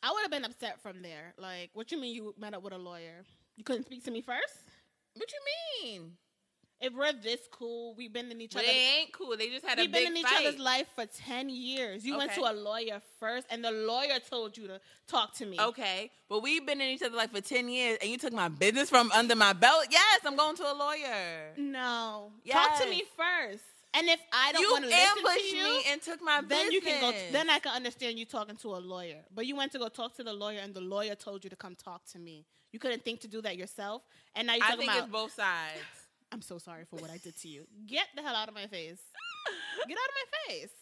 Speaker 3: I would have been upset from there. Like, what you mean you met up with a lawyer? You couldn't speak to me first?
Speaker 2: What you mean?
Speaker 3: If we're this cool, we've been in each other.
Speaker 2: They ain't cool. They just had a big fight.
Speaker 3: We've been in each other's life for 10 years. You went to a lawyer first, and the lawyer told you to talk to me.
Speaker 2: Okay, but we've been in each other's life for 10 years, and you took my business from under my belt? Yes, I'm going to a lawyer.
Speaker 3: No.
Speaker 2: Yes.
Speaker 3: Talk to me first. And if I don't want to listen to you,
Speaker 2: me and took my business.
Speaker 3: Then you can go. Then I can understand you talking to a lawyer. But you went to go talk to the lawyer, and the lawyer told you to come talk to me. You couldn't think to do that yourself. And now you're talking about.
Speaker 2: I think it's both sides.
Speaker 3: I'm so sorry for what I did to you. Get the hell out of my face. Get out of my face.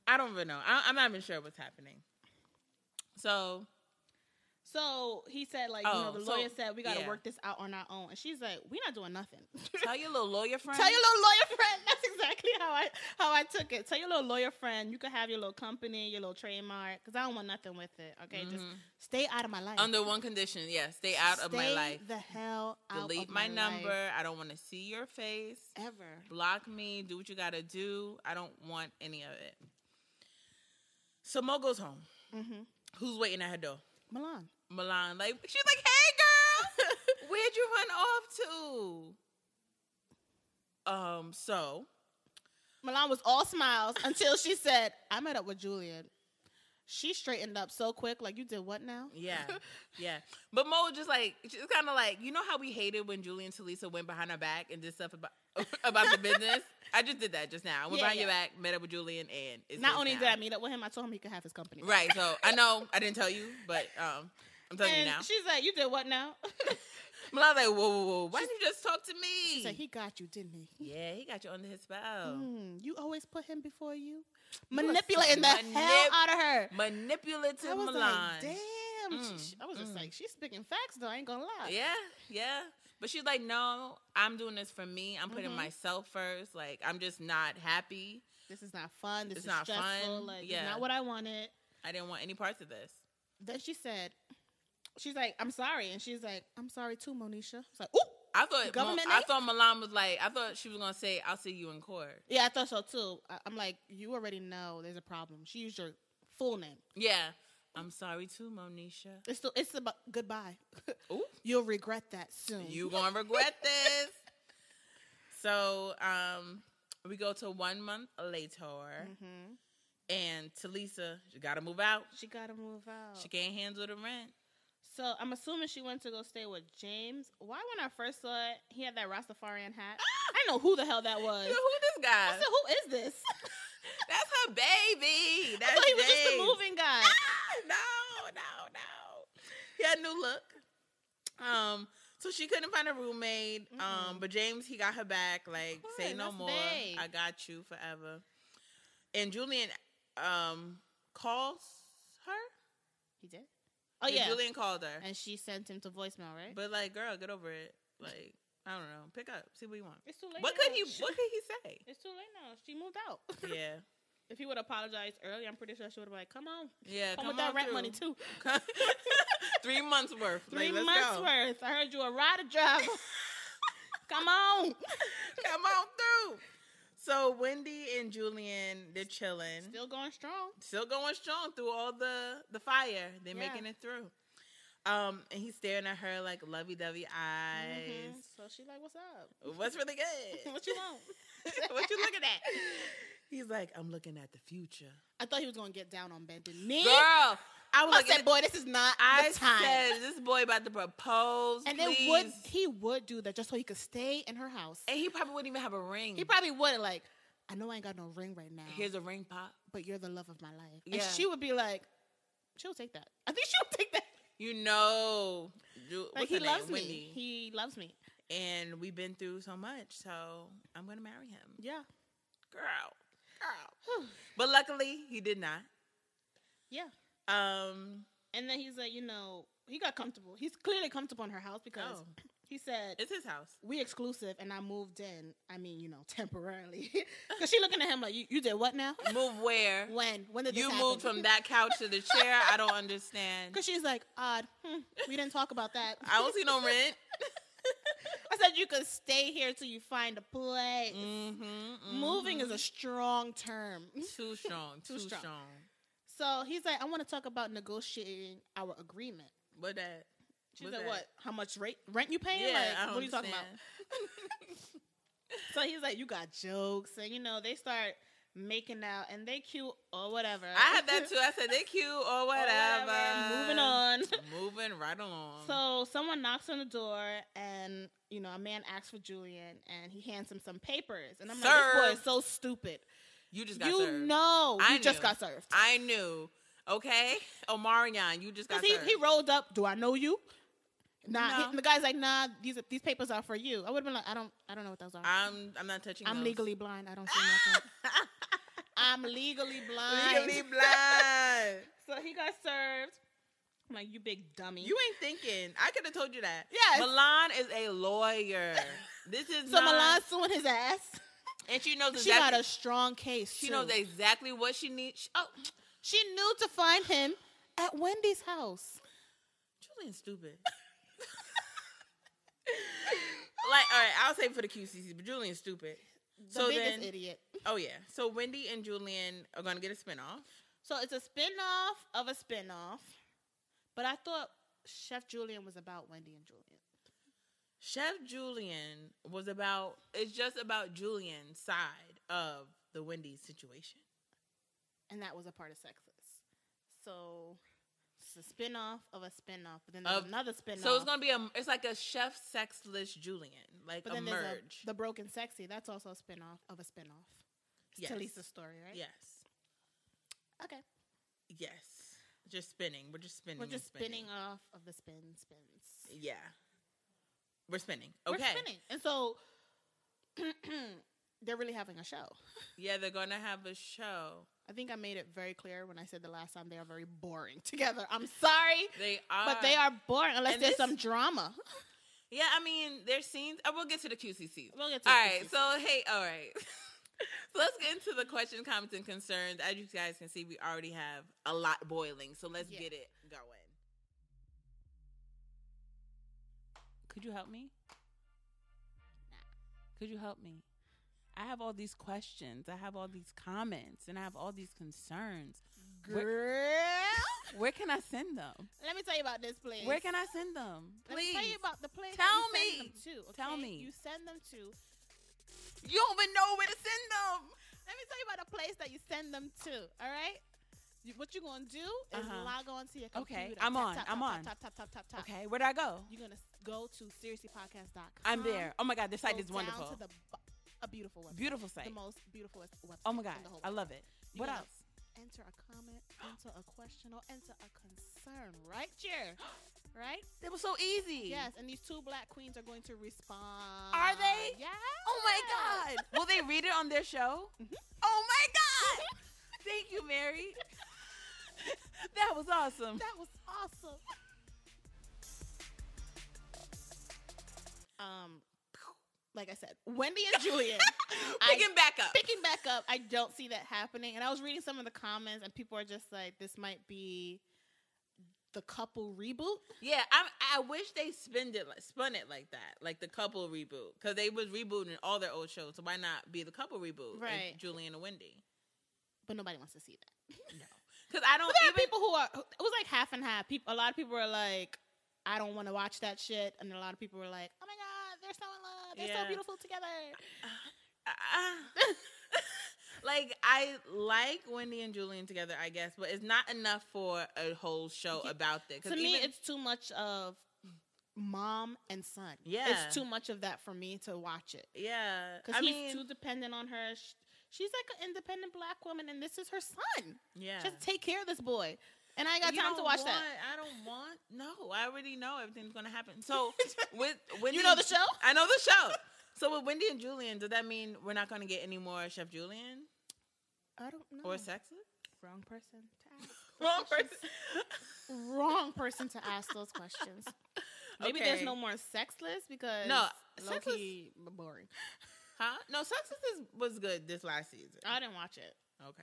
Speaker 2: I don't even know. I'm not even sure what's happening. So
Speaker 3: he said, like, the lawyer said, we got to work this out on our own. And she's like, we're not doing nothing.
Speaker 2: Tell your little lawyer friend.
Speaker 3: Tell your little lawyer friend. That's exactly how I took it. Tell your little lawyer friend, you can have your little company, your little trademark, because I don't want nothing with it. Okay, just stay out of my life.
Speaker 2: Under one condition, stay out of my life.
Speaker 3: Stay the hell out
Speaker 2: Delete
Speaker 3: of my
Speaker 2: number.
Speaker 3: life.
Speaker 2: I don't want to see your face.
Speaker 3: Ever.
Speaker 2: Block me. Do what you got to do. I don't want any of it. So Mo goes home. Who's waiting at her door? Milan, like, she's like, hey, girl, where'd you run off to? So
Speaker 3: Milan was all smiles until she said, I met up with Julian. She straightened up so quick, like, you did what now?
Speaker 2: Yeah. But Mo just like, it's kind of like, you know how we hated when Julian and Talisa went behind our back and did stuff about the business? I just did that just now. I went behind your back, met up with Julian, and it's
Speaker 3: not only did I meet up with him, I told him he could have his company.
Speaker 2: Right, so I know I didn't tell you, but I'm telling you now.
Speaker 3: She's like, you did what now?
Speaker 2: Milan's like, whoa. Why didn't you just talk to me?
Speaker 3: She said, he got you, didn't he?
Speaker 2: Yeah, he got you under his spell.
Speaker 3: You always put him before you? Manipulating the hell out of her.
Speaker 2: Manipulative Milan.
Speaker 3: Like, damn. I was just like, she's speaking facts, though. I ain't gonna lie.
Speaker 2: Yeah. But she's like, no, I'm doing this for me. I'm putting myself first. Like, I'm just not happy.
Speaker 3: This is not fun. This is
Speaker 2: not
Speaker 3: stressful.
Speaker 2: Fun.
Speaker 3: Like, it's not what I wanted.
Speaker 2: I didn't want any parts of this.
Speaker 3: Then she said, she's like, I'm sorry. And she's like, I'm sorry too, Monisha. It's like, ooh.
Speaker 2: I thought Milan was like, I thought she was going to say, I'll see you in court.
Speaker 3: Yeah, I thought so too. I'm like, you already know there's a problem. She used your full name.
Speaker 2: Yeah. I'm sorry too, Monisha.
Speaker 3: It's about goodbye.
Speaker 2: Ooh.
Speaker 3: You'll regret that soon.
Speaker 2: You gonna regret this. So we go to 1 month later. And Talisa, she gotta move out. She can't handle the rent.
Speaker 3: So I'm assuming she went to go stay with James. Why, when I first saw it, he had that Rastafarian hat. I didn't know who the hell that was.
Speaker 2: Who this guy?
Speaker 3: I said, who is this?
Speaker 2: That's her baby.
Speaker 3: I thought he was just a moving guy.
Speaker 2: No. He had a new look. So she couldn't find a roommate. But James, he got her back. Like, say no more. I got you forever. And Julian calls her.
Speaker 3: He did? Oh, yeah.
Speaker 2: Julian called her.
Speaker 3: And she sent him to voicemail, right?
Speaker 2: But, like, girl, get over it. Like, I don't know. Pick up. See what you want.
Speaker 3: It's too late.
Speaker 2: What could he say?
Speaker 3: It's too late now. She moved out.
Speaker 2: Yeah.
Speaker 3: If he would have apologized early, I'm pretty sure she would have been like, come on.
Speaker 2: Yeah,
Speaker 3: come with that rent money, too.
Speaker 2: 3 months worth.
Speaker 3: 3 months worth. I heard you a rider driver. Come on.
Speaker 2: Come on through. So Wendy and Julian, they're chilling.
Speaker 3: Still going strong
Speaker 2: through all the fire. They're making it through. And he's staring at her like lovey-dovey eyes.
Speaker 3: So she's like, what's up?
Speaker 2: What's really good?
Speaker 3: What you want?
Speaker 2: What you looking at? He's like, I'm looking at the future.
Speaker 3: I thought he was going to get down on bended knee.
Speaker 2: Girl,
Speaker 3: I said, boy, this is not the time.
Speaker 2: I said, this boy about to propose,
Speaker 3: and
Speaker 2: please.
Speaker 3: then he would do that just so he could stay in her house.
Speaker 2: And he probably wouldn't even have a ring.
Speaker 3: He probably would like, I know I ain't got no ring right now.
Speaker 2: Here's a ring, Pop.
Speaker 3: But you're the love of my life.
Speaker 2: Yeah.
Speaker 3: And she would be like, she'll take that. I think she'll take that.
Speaker 2: You know.
Speaker 3: Like, he loves me. Wendy. He loves me.
Speaker 2: And we've been through so much, so I'm going to marry him.
Speaker 3: Yeah.
Speaker 2: Girl. But luckily, he did not.
Speaker 3: Yeah. And then he's like, he got comfortable. He's clearly comfortable in her house because he said,
Speaker 2: it's his house.
Speaker 3: We exclusive, and I moved in. I mean, temporarily. Because she looking at him like, you did what now?
Speaker 2: Move where?
Speaker 3: When did this
Speaker 2: You
Speaker 3: happen?
Speaker 2: moved from that couch to the chair? I don't understand.
Speaker 3: Because she's like, odd. We didn't talk about that.
Speaker 2: I don't see no rent.
Speaker 3: I said you could stay here till you find a place. Moving is a strong term.
Speaker 2: Too strong. Too strong.
Speaker 3: So he's like, I want to talk about negotiating our agreement.
Speaker 2: What that?
Speaker 3: She's like, what? How much rent you paying?
Speaker 2: Yeah,
Speaker 3: like, what are you talking about? So he's like, you got jokes. And, they start making out, and they cute or whatever.
Speaker 2: I had that too. I said, they cute or whatever.
Speaker 3: Moving on.
Speaker 2: Moving right along.
Speaker 3: So someone knocks on the door, and, a man asks for Julian, and he hands him some papers. And I'm like, this boy is so stupid.
Speaker 2: You just got served.
Speaker 3: You just got served.
Speaker 2: I knew. Okay? Omarion, you just got served.
Speaker 3: He rolled up, do I know you? Nah, no. The guy's like, nah, these papers are for you. I would have been like, I don't know what those are.
Speaker 2: I'm not touching those.
Speaker 3: I'm legally blind. I don't see nothing. I'm legally blind.
Speaker 2: Legally blind.
Speaker 3: So he got served. I'm like, you big dummy.
Speaker 2: You ain't thinking. I could have told you that.
Speaker 3: Yes.
Speaker 2: Milan is a lawyer. This is
Speaker 3: so Milan's suing his ass.
Speaker 2: And she knows
Speaker 3: exactly. She got a strong case.
Speaker 2: She knows exactly what she needs.
Speaker 3: She knew to find him at Wendy's house.
Speaker 2: Julian's stupid. Like, all right, I'll say for the QCC, but Julian's stupid.
Speaker 3: The biggest idiot.
Speaker 2: Oh, yeah. So Wendy and Julian are going to get a spinoff.
Speaker 3: So it's a spinoff of a spinoff. But I thought Chef Julian was about Wendy and Julian.
Speaker 2: Chef Julian it's just about Julian's side of the Wendy's situation.
Speaker 3: And that was a part of Sexless. So it's a spinoff of a spinoff, but then there's another spinoff.
Speaker 2: So it's gonna be it's like a Chef Sexless Julian, like
Speaker 3: but
Speaker 2: a
Speaker 3: then
Speaker 2: merge.
Speaker 3: The Broken Sexy, that's also a spinoff of a spinoff. It's Talisa's story, right?
Speaker 2: Yes.
Speaker 3: Okay.
Speaker 2: Yes. Just spinning. We're just spinning.
Speaker 3: We're just spinning off of the spins.
Speaker 2: Yeah. We're spinning. Okay.
Speaker 3: We're spinning. And so they're really having a show.
Speaker 2: Yeah, they're going to have a show.
Speaker 3: I think I made it very clear when I said the last time they are very boring together. I'm sorry.
Speaker 2: They are.
Speaker 3: But they are boring unless there's some drama.
Speaker 2: Yeah, I mean, there's scenes. We'll get to the QCC.
Speaker 3: We'll get to
Speaker 2: all right. So, hey, all right. So let's get into the questions, comments, and concerns. As you guys can see, we already have a lot boiling. So let's get it going. Could you help me?
Speaker 3: Nah.
Speaker 2: Could you help me? I have all these questions. I have all these comments. And I have all these concerns.
Speaker 3: Girl.
Speaker 2: Where can I send them?
Speaker 3: Let me tell you about this place.
Speaker 2: Where can I send them? Please.
Speaker 3: Let me tell you about the place
Speaker 2: Tell
Speaker 3: that you
Speaker 2: me.
Speaker 3: send them to. Okay?
Speaker 2: Tell me.
Speaker 3: You send them to.
Speaker 2: You don't even know where to send them.
Speaker 3: Let me tell you about the place that you send them to. All right? What you're going to do is log on to your computer.
Speaker 2: Okay, I'm on.
Speaker 3: Top.
Speaker 2: Okay, where do I go?
Speaker 3: You're going to go to seriouslypodcast.com.
Speaker 2: I'm there. Oh, my God. This site is wonderful.
Speaker 3: Down to a beautiful website.
Speaker 2: Beautiful site.
Speaker 3: The most beautiful website.
Speaker 2: Oh, my God.
Speaker 3: In the whole
Speaker 2: I love it. What else?
Speaker 3: Enter a comment, enter a question, or enter a concern right here. right?
Speaker 2: It was so easy.
Speaker 3: Yes, and these 2 black queens are going to respond.
Speaker 2: Are they?
Speaker 3: Yeah.
Speaker 2: Oh my God. Will they read it on their show?
Speaker 3: Mhm.
Speaker 2: Oh my God. Thank you, Mary. That was awesome.
Speaker 3: That was awesome. Like I said, Wendy and Julian.
Speaker 2: Picking back up.
Speaker 3: I don't see that happening. And I was reading some of the comments, and people are just like, this might be the couple reboot.
Speaker 2: Yeah, I wish they spun it like that, like the couple reboot, because they was rebooting all their old shows. So why not be the couple reboot,
Speaker 3: right?
Speaker 2: Julian and Wendy.
Speaker 3: But nobody wants to see that.
Speaker 2: No, because I don't.
Speaker 3: But there are people who are. It was like half and half. A lot of people were like, I don't want to watch that shit, and a lot of people were like, oh my God, they're so in love. They're so beautiful together.
Speaker 2: Like, I like Wendy and Julian together, I guess, but it's not enough for a whole show about it.
Speaker 3: To me, it's too much of mom and son.
Speaker 2: Yeah.
Speaker 3: It's too much of that for me to watch it.
Speaker 2: Yeah.
Speaker 3: Because he's too dependent on her. She's like an independent black woman, and this is her son.
Speaker 2: Yeah.
Speaker 3: She has to take care of this boy. And I ain't got time to watch that.
Speaker 2: I don't want. No, I already know everything's going to happen. So, with Wendy,
Speaker 3: you know the show?
Speaker 2: I know the show. So, with Wendy and Julian, does that mean we're not going to get any more Chef Julian?
Speaker 3: I don't know.
Speaker 2: Or Sexless?
Speaker 3: Wrong person to ask.
Speaker 2: Wrong person.
Speaker 3: Wrong person to ask those questions. Maybe there's no more Sexless because low-key boring.
Speaker 2: Huh? No, Sexless was good this last season.
Speaker 3: I didn't watch it.
Speaker 2: Okay.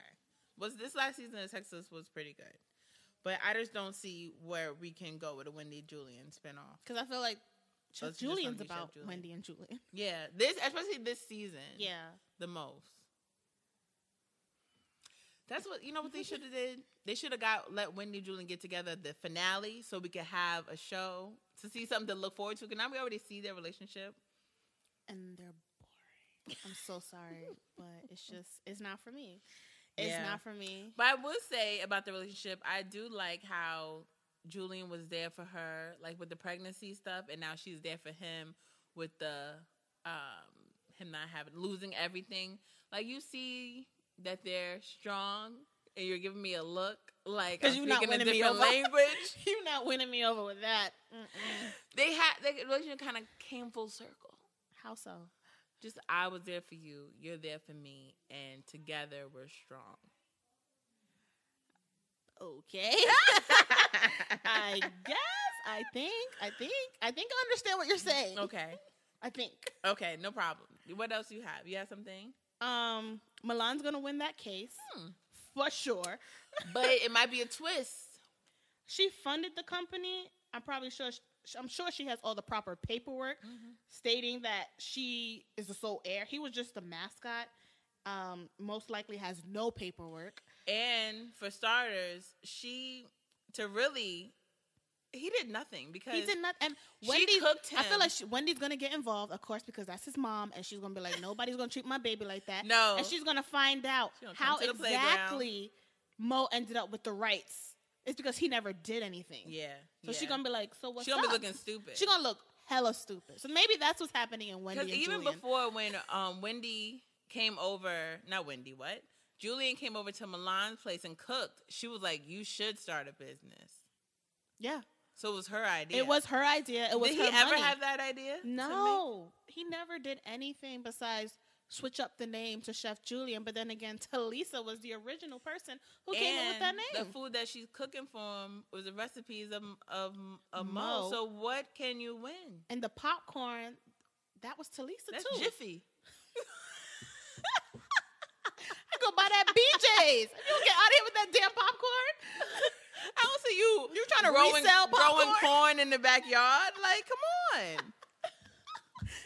Speaker 2: Was this last season of Sexless was pretty good. But I just don't see where we can go with a Wendy Julian spinoff.
Speaker 3: Because I feel like Chef Julian's about
Speaker 2: Julian.
Speaker 3: Wendy and Julian.
Speaker 2: Yeah. Especially this season.
Speaker 3: Yeah.
Speaker 2: The most. That's what, what they should have did? They should have let Wendy and Julian get together at the finale so we could have a show to see something to look forward to. Because now we already see their relationship.
Speaker 3: And they're boring. I'm so sorry. But it's not for me. It's not for me.
Speaker 2: But I would say about the relationship, I do like how Julian was there for her, like with the pregnancy stuff, and now she's there for him with the him not losing everything. Like, you see that they're strong, and you're giving me a look like I'm speaking a different language.
Speaker 3: You're not winning me over with that. Mm-mm.
Speaker 2: The relationship kind of came full circle.
Speaker 3: How so?
Speaker 2: Just, I was there for you, you're there for me, and together we're strong.
Speaker 3: Okay. I guess. I think I understand what you're saying.
Speaker 2: Okay.
Speaker 3: I think.
Speaker 2: Okay, no problem. What else do you have? You have something?
Speaker 3: Milan's gonna win that case. For sure.
Speaker 2: But it might be a twist.
Speaker 3: She funded the company. I'm sure she has all the proper paperwork stating that she is the sole heir. He was just a mascot. Most likely has no paperwork.
Speaker 2: And for starters, he did nothing because
Speaker 3: he did not. And
Speaker 2: Wendy cooked him.
Speaker 3: I feel like Wendy's gonna get involved, of course, because that's his mom, and she's gonna be like, nobody's gonna treat my baby like that.
Speaker 2: No,
Speaker 3: and she's gonna find out how exactly Mo ended up with the rights. It's because he never did anything.
Speaker 2: Yeah.
Speaker 3: So she's gonna be like, so what's up?
Speaker 2: She's gonna be looking stupid.
Speaker 3: She's gonna look hella stupid. So maybe that's what's happening in Wendy and Julian.
Speaker 2: Because even before when Wendy came over, Julian came over to Milan's place and cooked, she was like, you should start a business.
Speaker 3: Yeah.
Speaker 2: So it was her idea.
Speaker 3: It was her idea. It was
Speaker 2: did
Speaker 3: her
Speaker 2: he ever
Speaker 3: money.
Speaker 2: have that idea?
Speaker 3: No. He never did anything besides switch up the name to Chef Julian. But then again, Talisa was the original person who came up with that name.
Speaker 2: The food that she's cooking for him was the recipes of Mo. So what can you win?
Speaker 3: And the popcorn, that was Talisa
Speaker 2: That's
Speaker 3: too.
Speaker 2: Jiffy.
Speaker 3: I go buy that BJ's. You don't get out of here with that damn popcorn.
Speaker 2: I don't see you.
Speaker 3: You trying to resell popcorn?
Speaker 2: Growing corn in the backyard? Like, come on.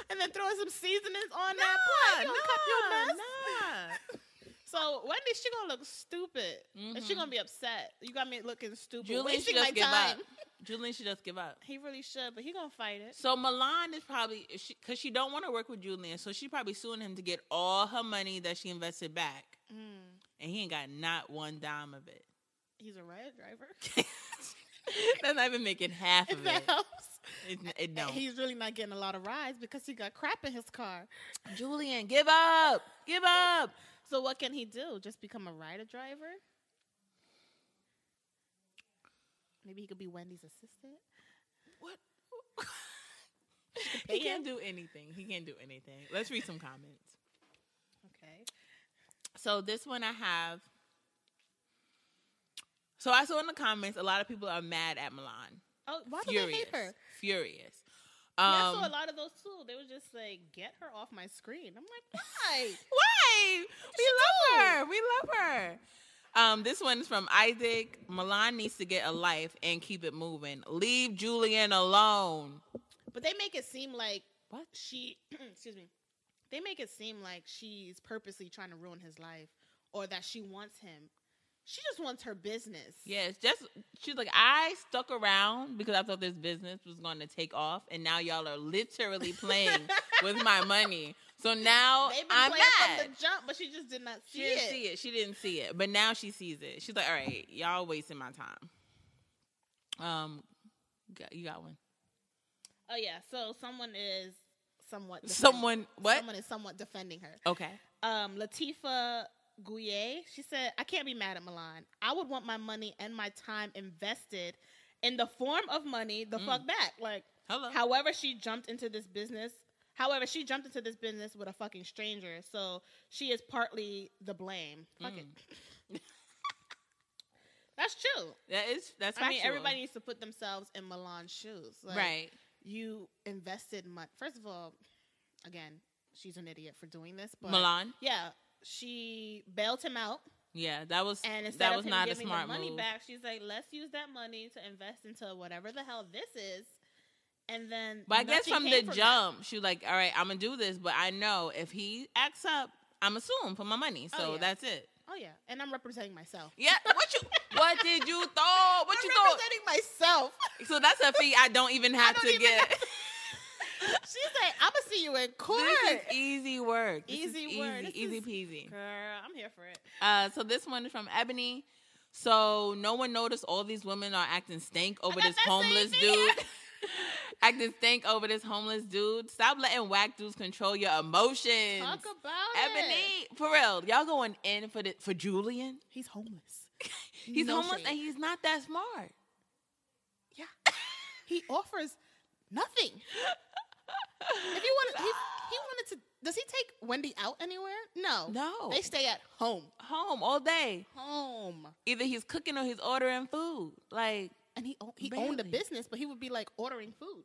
Speaker 3: And then throwing some seasonings on that pot. You gonna cut your mess?
Speaker 2: Nah.
Speaker 3: So Wendy, she gonna look stupid, and she gonna be upset. You got me looking stupid.
Speaker 2: Julian should just give up. Julian should just give up.
Speaker 3: He really should, but he gonna fight it.
Speaker 2: So Milan is probably because she don't want to work with Julian, so she probably suing him to get all her money that she invested back, and he ain't got not one dime of it.
Speaker 3: He's a riot driver.
Speaker 2: That's not even making half of
Speaker 3: that
Speaker 2: it.
Speaker 3: Helps.
Speaker 2: It don't.
Speaker 3: He's really not getting a lot of rides because he got crap in his car.
Speaker 2: Julian, give up. Give up.
Speaker 3: So what can he do? Just become a rider driver? Maybe he could be Wendy's assistant?
Speaker 2: what? He can't do anything. He can't do anything. Let's read some comments.
Speaker 3: Okay.
Speaker 2: So this one I have. So I saw in the comments a lot of people are mad at Milan.
Speaker 3: Oh, why do they hate her?
Speaker 2: Furious.
Speaker 3: I saw a lot of those too. They were just like, get her off my screen. I'm like, why?
Speaker 2: Why? We love her. We love her. This one's from Isaac. Milan needs to get a life and keep it moving. Leave Julian alone.
Speaker 3: But they make it seem like
Speaker 2: what
Speaker 3: she, excuse me, they make it seem like she's purposely trying to ruin his life or that she wants him. She just wants her business.
Speaker 2: Yes, she's like, I stuck around because I thought this business was going to take off, and now y'all are literally playing with my money. So now I'm mad.
Speaker 3: From the jump, but she just did not see it.
Speaker 2: She didn't see it, but now she sees it. She's like, all right, y'all wasting my time. You got one.
Speaker 3: Oh yeah, so someone is somewhat defending her.
Speaker 2: Okay.
Speaker 3: Latifa Gouye, she said, I can't be mad at Milan. I would want my money and my time invested in the form of money fuck back. Like,
Speaker 2: hello.
Speaker 3: However she jumped into this business with a fucking stranger. So she is partly the blame. Fuck it. That's true.
Speaker 2: That's factual.
Speaker 3: I mean, everybody needs to put themselves in Milan's shoes. Like,
Speaker 2: right.
Speaker 3: You invested money. First of all, again, she's an idiot for doing this. But
Speaker 2: Milan?
Speaker 3: Yeah. She bailed him out.
Speaker 2: Yeah, that was
Speaker 3: of him
Speaker 2: not a
Speaker 3: giving
Speaker 2: smart
Speaker 3: the money
Speaker 2: move.
Speaker 3: back, she's like, let's use that money to invest into whatever the hell this is. And then,
Speaker 2: but I guess from the jump, she was like, all right, I'm going to do this. But I know if he acts up, I'm assuming for my money. So that's it.
Speaker 3: Oh, yeah. And I'm representing myself.
Speaker 2: Yeah. What did you thought?
Speaker 3: I'm representing myself.
Speaker 2: So that's a fee I don't even have to get.
Speaker 3: She's like, I'm going to see you in court.
Speaker 2: This is easy work.
Speaker 3: Easy
Speaker 2: peasy.
Speaker 3: Girl, I'm here for it.
Speaker 2: So this one is from Ebony. So no one noticed all these women are acting stank over this homeless dude. Acting stank over this homeless dude. Stop letting whack dudes control your emotions.
Speaker 3: Talk about
Speaker 2: Ebony, for real. Y'all going in for Julian?
Speaker 3: He's homeless.
Speaker 2: He's homeless and he's not that smart.
Speaker 3: Yeah. He offers nothing. If he wanted to, does he take Wendy out anywhere? No. They stay at home.
Speaker 2: Home all day.
Speaker 3: Home.
Speaker 2: Either he's cooking or he's ordering food. Like,
Speaker 3: and he owned a business, but he would be like ordering food.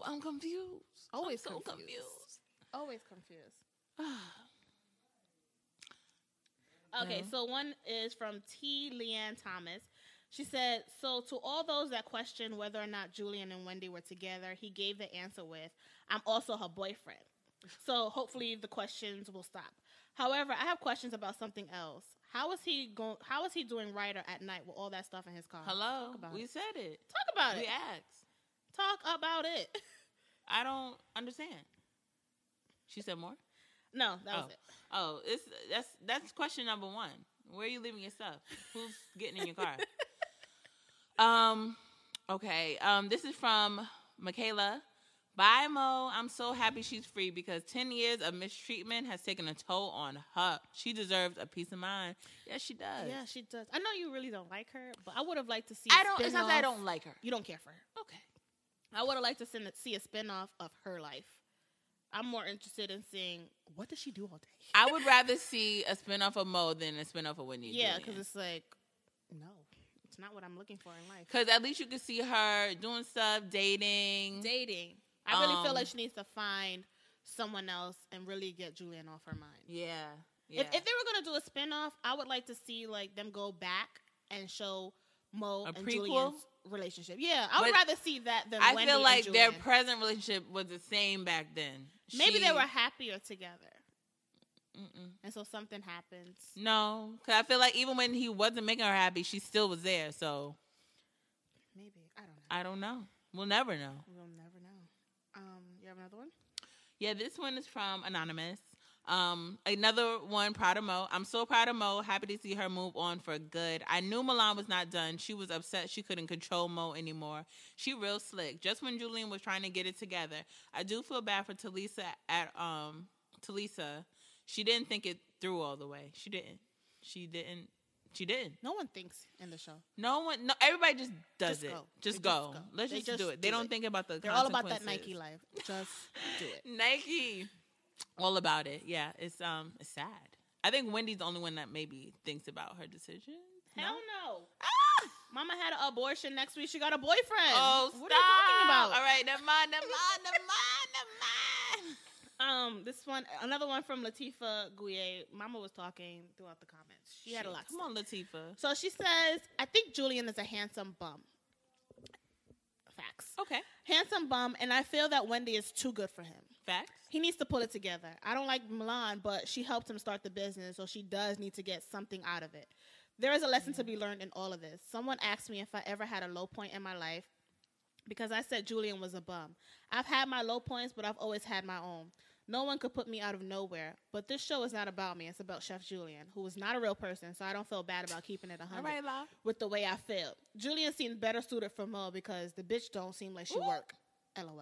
Speaker 2: I'm confused.
Speaker 3: Always
Speaker 2: I'm so
Speaker 3: confused. Always confused. Okay, so one is from T. Leanne Thomas. She said, so to all those that question whether or not Julian and Wendy were together, he gave the answer with, I'm also her boyfriend. So hopefully the questions will stop. However, I have questions about something else. How is he doing Ryder at night with all that stuff in his car?
Speaker 2: Hello? We said it.
Speaker 3: Talk about it.
Speaker 2: We asked.
Speaker 3: Talk about it.
Speaker 2: I don't understand. She said more?
Speaker 3: No, that was it.
Speaker 2: Oh, that's question number one. Where are you leaving your stuff? Who's getting in your car? Okay. This is from Michaela. Bye, Mo. I'm so happy she's free because 10 years of mistreatment has taken a toll on her. She deserves a peace of mind. Yes, she does.
Speaker 3: Yeah, she does. I know you really don't like her, but I would have liked to see
Speaker 2: it's not that I don't like her.
Speaker 3: You don't care for her.
Speaker 2: Okay.
Speaker 3: I would have liked to see a spinoff of her life. I'm more interested in seeing, what does she do all day?
Speaker 2: I would rather see a spinoff of Mo than a spinoff of Wendy.
Speaker 3: Yeah, because it's like, no. It's not what I'm looking for in life.
Speaker 2: Because at least you can see her doing stuff, dating.
Speaker 3: I really feel like she needs to find someone else and really get Julian off her mind.
Speaker 2: Yeah.
Speaker 3: If they were going to do a spinoff, I would like to see like them go back and show Mo and Julian's relationship. Yeah, I would rather see that than Wendy
Speaker 2: feel like
Speaker 3: and Julian.
Speaker 2: their present relationship was the same back then.
Speaker 3: Maybe they were happier together. And so something happens.
Speaker 2: No, because I feel like even when he wasn't making her happy, she still was there. So
Speaker 3: maybe.
Speaker 2: I don't know. We'll never know.
Speaker 3: You have another one?
Speaker 2: Yeah, this one is from Anonymous. Another one, proud of Mo. I'm so proud of Mo. Happy to see her move on for good. I knew Milan was not done. She was upset she couldn't control Mo anymore. She real slick. Just when Julian was trying to get it together. I do feel bad for Talisa Talisa. She didn't think it through all the way. She didn't She did.
Speaker 3: No one thinks in the show.
Speaker 2: No, everybody just does
Speaker 3: Just
Speaker 2: it.
Speaker 3: go.
Speaker 2: Just
Speaker 3: They
Speaker 2: go.
Speaker 3: just go.
Speaker 2: Let's
Speaker 3: They
Speaker 2: just
Speaker 3: just
Speaker 2: do it. They
Speaker 3: do
Speaker 2: don't
Speaker 3: it.
Speaker 2: think about the
Speaker 3: They're all about that
Speaker 2: consequences.
Speaker 3: Nike life. Just do it.
Speaker 2: Nike. All about it. Yeah, it's sad. I think Wendy's the only one that maybe thinks about her decision.
Speaker 3: Hell no.
Speaker 2: Ah!
Speaker 3: Mama had an abortion next week. She got a boyfriend.
Speaker 2: Oh, stop.
Speaker 3: What are you talking about?
Speaker 2: All right, never mind.
Speaker 3: This one, another one from Latifah Gouye. Mama was talking throughout the comments. She had a lot to
Speaker 2: Come on, Latifah.
Speaker 3: So she says, I think Julian is a handsome bum. Facts.
Speaker 2: Okay.
Speaker 3: Handsome bum, and I feel that Wendy is too good for him.
Speaker 2: Facts.
Speaker 3: He needs to pull it together. I don't like Milan, but she helped him start the business, so she does need to get something out of it. There is a lesson to be learned in all of this. Someone asked me if I ever had a low point in my life because I said Julian was a bum. I've had my low points, but I've always had my own. No one could put me out of nowhere. But this show is not about me. It's about Chef Julian, who is not a real person, so I don't feel bad about keeping it 100
Speaker 2: All right, La.
Speaker 3: with the way I feel. Julian seems better suited for Mo because the bitch don't seem like she work. LOL.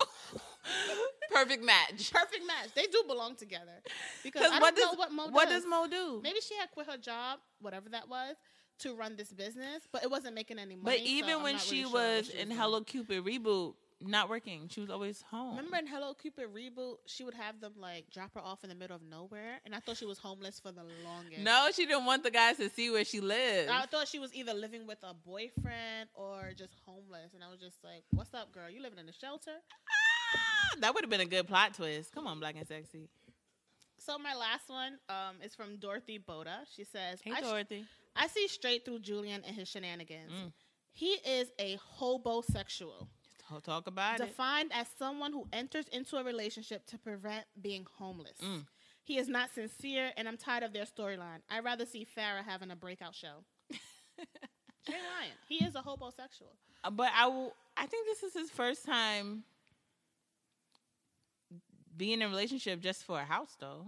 Speaker 2: Perfect match.
Speaker 3: Perfect match. They do belong together. Because I
Speaker 2: what
Speaker 3: don't
Speaker 2: does
Speaker 3: know what Mo does.
Speaker 2: What does Mo do?
Speaker 3: Maybe she had quit her job, whatever that was, to run this business, but it wasn't making any money.
Speaker 2: But even
Speaker 3: so
Speaker 2: when
Speaker 3: I'm not
Speaker 2: she
Speaker 3: really sure what
Speaker 2: was
Speaker 3: she
Speaker 2: in
Speaker 3: doing.
Speaker 2: Hello Cupid reboot, not working, she was always home.
Speaker 3: Remember in Hello Cupid reboot, she would have them like drop her off in the middle of nowhere, and I thought she was homeless for the longest.
Speaker 2: No, she didn't want the guys to see where she lived.
Speaker 3: I thought she was either living with a boyfriend or just homeless, and I was just like, "What's up, girl? You living in a shelter?"
Speaker 2: That would have been a good plot twist. Come on, Black and Sexy.
Speaker 3: So my last one is from Dorothy Boda. She says,
Speaker 2: Hey, Dorothy.
Speaker 3: I see straight through Julian and his shenanigans. He is a hobosexual.
Speaker 2: Talk about it.
Speaker 3: Defined as someone who enters into a relationship to prevent being homeless. He is not sincere, and I'm tired of their storyline. I'd rather see Farrah having a breakout show. She ain't lying. He is a hobosexual.
Speaker 2: But I think this is his first time being in a relationship just for a house, though.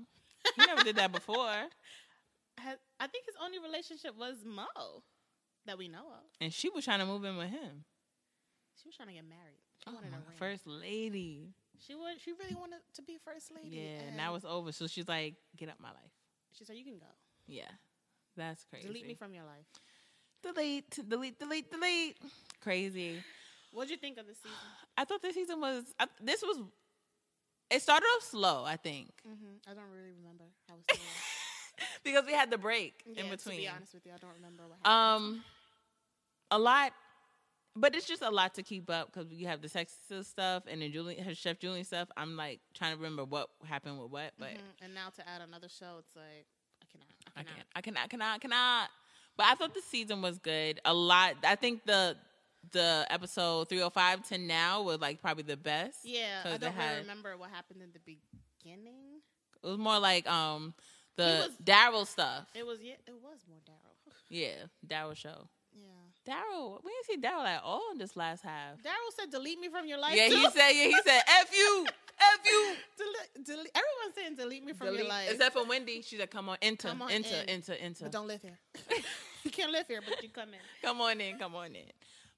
Speaker 2: He never did that before.
Speaker 3: I think his only relationship was Mo that we know of.
Speaker 2: And she was trying to move in with him.
Speaker 3: She was trying to get married. She wanted a ring.
Speaker 2: First lady.
Speaker 3: She really wanted to be first lady.
Speaker 2: Yeah, and now it's over. So she's like, get out my life.
Speaker 3: She said, you can go.
Speaker 2: Yeah, that's crazy.
Speaker 3: Delete me from your life.
Speaker 2: Delete. Crazy.
Speaker 3: What'd you think of the season?
Speaker 2: I thought this season was, it started off slow, I think.
Speaker 3: I don't really remember how it started.
Speaker 2: Because we had the break in between.
Speaker 3: To be honest with you, I don't remember what happened.
Speaker 2: A lot, but it's just a lot to keep up because you have the sexist stuff and then her Chef Julian stuff. I'm like trying to remember what happened with what, but
Speaker 3: and now to add another show, it's like
Speaker 2: I cannot. But I thought the season was good. A lot. I think the episode 305 to now was like probably the best.
Speaker 3: Yeah, I don't really remember what happened in the beginning.
Speaker 2: It was more like the Daryl stuff.
Speaker 3: It was more Daryl.
Speaker 2: Yeah, Daryl show.
Speaker 3: Yeah.
Speaker 2: Daryl, we didn't see Daryl at all in this last half.
Speaker 3: Daryl said, "Delete me from your life."
Speaker 2: Yeah,
Speaker 3: too.
Speaker 2: he said, "F you."
Speaker 3: Delete. Everyone's saying, "Delete me from your life,"
Speaker 2: except for Wendy. She said, "Come on, enter."
Speaker 3: But don't live here. You can't live here, but you come in.
Speaker 2: Come on in.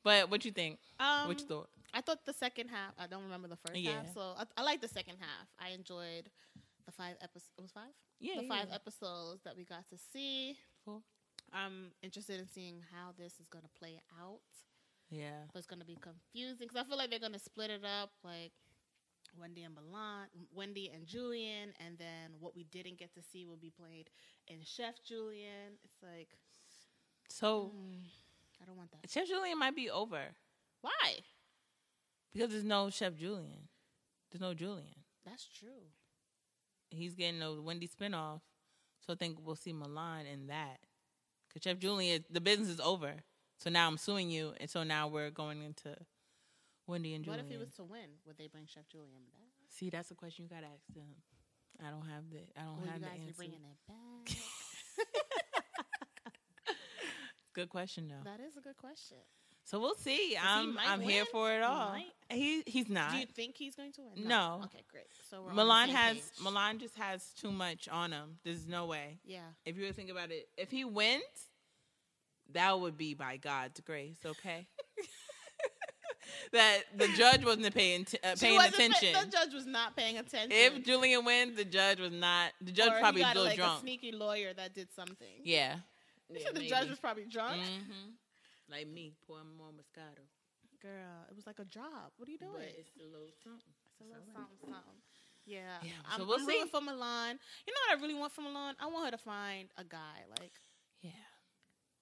Speaker 2: But what you think? What you thought?
Speaker 3: I thought the second half. I don't remember the first half, so I like the second half. I enjoyed the 5 episodes. It was 5.
Speaker 2: Yeah,
Speaker 3: the 5 episodes that we got to see.
Speaker 2: 4.
Speaker 3: I'm interested in seeing how this is going to play out.
Speaker 2: Yeah.
Speaker 3: But it's going to be confusing because I feel like they're going to split it up like Wendy and Julian, and then what we didn't get to see will be played in Chef Julian. It's like,
Speaker 2: so
Speaker 3: I don't want that.
Speaker 2: Chef Julian might be over.
Speaker 3: Why?
Speaker 2: Because there's no Chef Julian. There's no Julian.
Speaker 3: That's true.
Speaker 2: He's getting a Wendy spinoff, so I think we'll see Milan in that. Because Chef Julian, the business is over. So now I'm suing you, and so now we're going into Wendy and Julian.
Speaker 3: What if he was to win? Would they bring Chef Julian back?
Speaker 2: See, that's a question you gotta ask them. I don't have the answer.
Speaker 3: Be bringing it back?
Speaker 2: Good question, though.
Speaker 3: That is a good question.
Speaker 2: So we'll see. I'm here for it all. He's not.
Speaker 3: Do you think he's going to win?
Speaker 2: No.
Speaker 3: Okay, great. So we're
Speaker 2: Milan
Speaker 3: on the same page.
Speaker 2: Milan just has too much on him. There's no way.
Speaker 3: Yeah.
Speaker 2: If you really think about it, if he wins, that would be by God's grace. Okay. That the judge wasn't paying attention.
Speaker 3: The judge was not paying attention.
Speaker 2: If Julian wins, the judge was not. The judge
Speaker 3: or
Speaker 2: probably
Speaker 3: he got
Speaker 2: still drunk.
Speaker 3: A sneaky lawyer that did something.
Speaker 2: Yeah.
Speaker 3: You said the judge was probably drunk.
Speaker 2: Like me, pouring more Moscato.
Speaker 3: Girl, it was like a job. What are you doing?
Speaker 2: But it's a little something.
Speaker 3: It's a little something. Yeah.
Speaker 2: So we'll
Speaker 3: I'm
Speaker 2: see.
Speaker 3: rooting for Milan. You know what I really want from Milan? I want her to find a guy. Like,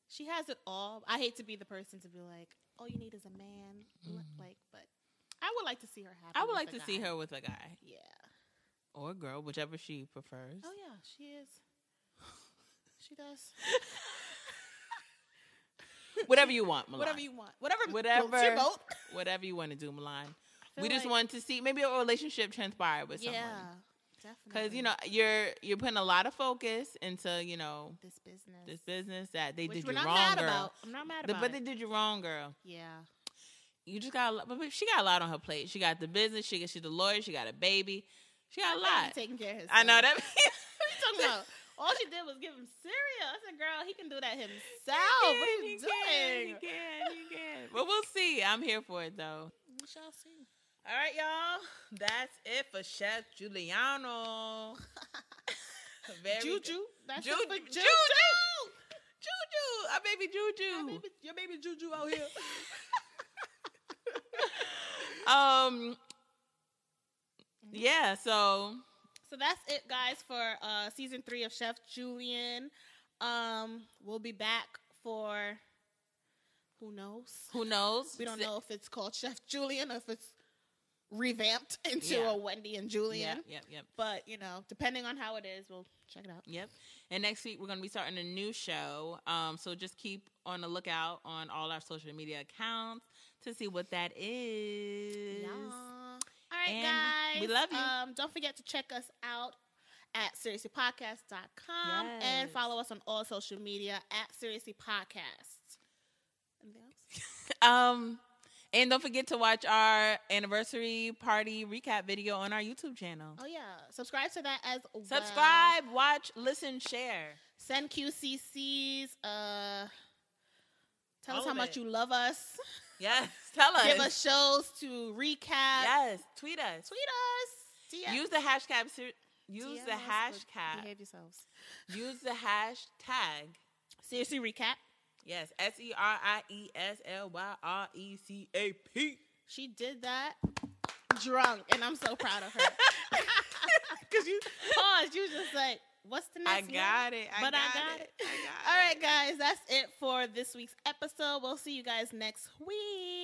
Speaker 3: she has it all. I hate to be the person to be like, all you need is a man. Like, but I would like to see her happy.
Speaker 2: I would like to see her with a guy.
Speaker 3: Yeah.
Speaker 2: Or a girl, whichever she prefers.
Speaker 3: Oh, yeah, she is. She does.
Speaker 2: Whatever you want, Milan.
Speaker 3: Whatever you want. Whatever
Speaker 2: you want to do, Milan. We just want to see maybe a relationship transpire with someone.
Speaker 3: Yeah, definitely.
Speaker 2: Because, you know, you're putting a lot of focus into, you know,
Speaker 3: this
Speaker 2: business that they did you
Speaker 3: not
Speaker 2: wrong,
Speaker 3: mad
Speaker 2: girl.
Speaker 3: About. I'm not mad about
Speaker 2: but
Speaker 3: it.
Speaker 2: they did you wrong, girl.
Speaker 3: Yeah.
Speaker 2: You just got a lot, but she got a lot on her plate. She got the business. She's the lawyer. She got a baby. She got a lot.
Speaker 3: Taking care of himself.
Speaker 2: I know that.
Speaker 3: What are you talking about? All she did was give him cereal. I said, girl, he can do that himself. What are you doing?
Speaker 2: He can. But we'll see. I'm here for it, though.
Speaker 3: We shall see.
Speaker 2: All right, y'all. That's it for Chef Juliano.
Speaker 3: Juju. That's
Speaker 2: Juju.
Speaker 3: it for Juju.
Speaker 2: Juju. Our baby Juju.
Speaker 3: Your baby Juju out here.
Speaker 2: Yeah, so
Speaker 3: that's it, guys, for season 3 of Chef Julian. We'll be back for who knows? We don't know if it's called Chef Julian or if it's revamped into a Wendy and Julian.
Speaker 2: Yep.
Speaker 3: But, you know, depending on how it is, we'll check it out.
Speaker 2: Yep. And next week we're going to be starting a new show. So just keep on the lookout on all our social media accounts to see what that is.
Speaker 3: Yeah. All right,
Speaker 2: and
Speaker 3: guys.
Speaker 2: We love you.
Speaker 3: Don't forget to check us out at seriouslypodcast.com and follow us on all social media at seriouslypodcast. Anything else?
Speaker 2: And don't forget to watch our anniversary party recap video on our YouTube channel.
Speaker 3: Oh, yeah. Subscribe to that as well.
Speaker 2: Subscribe, watch, listen, share.
Speaker 3: Send QCCs. Tell
Speaker 2: All
Speaker 3: us how
Speaker 2: of
Speaker 3: much
Speaker 2: it.
Speaker 3: you love us.
Speaker 2: Yes, tell us.
Speaker 3: Give us shows to recap.
Speaker 2: Yes, tweet us.
Speaker 3: DM.
Speaker 2: Use the hashtag.
Speaker 3: Behave yourselves.
Speaker 2: Use the hashtag.
Speaker 3: Seriously recap.
Speaker 2: Yes, SERIESLYRECAP.
Speaker 3: She did that drunk, and I'm so proud of her. Because you paused. You was just like, what's the next one?
Speaker 2: I got it.
Speaker 3: I got it. All right, guys. That's it for this week's episode. We'll see you guys next week.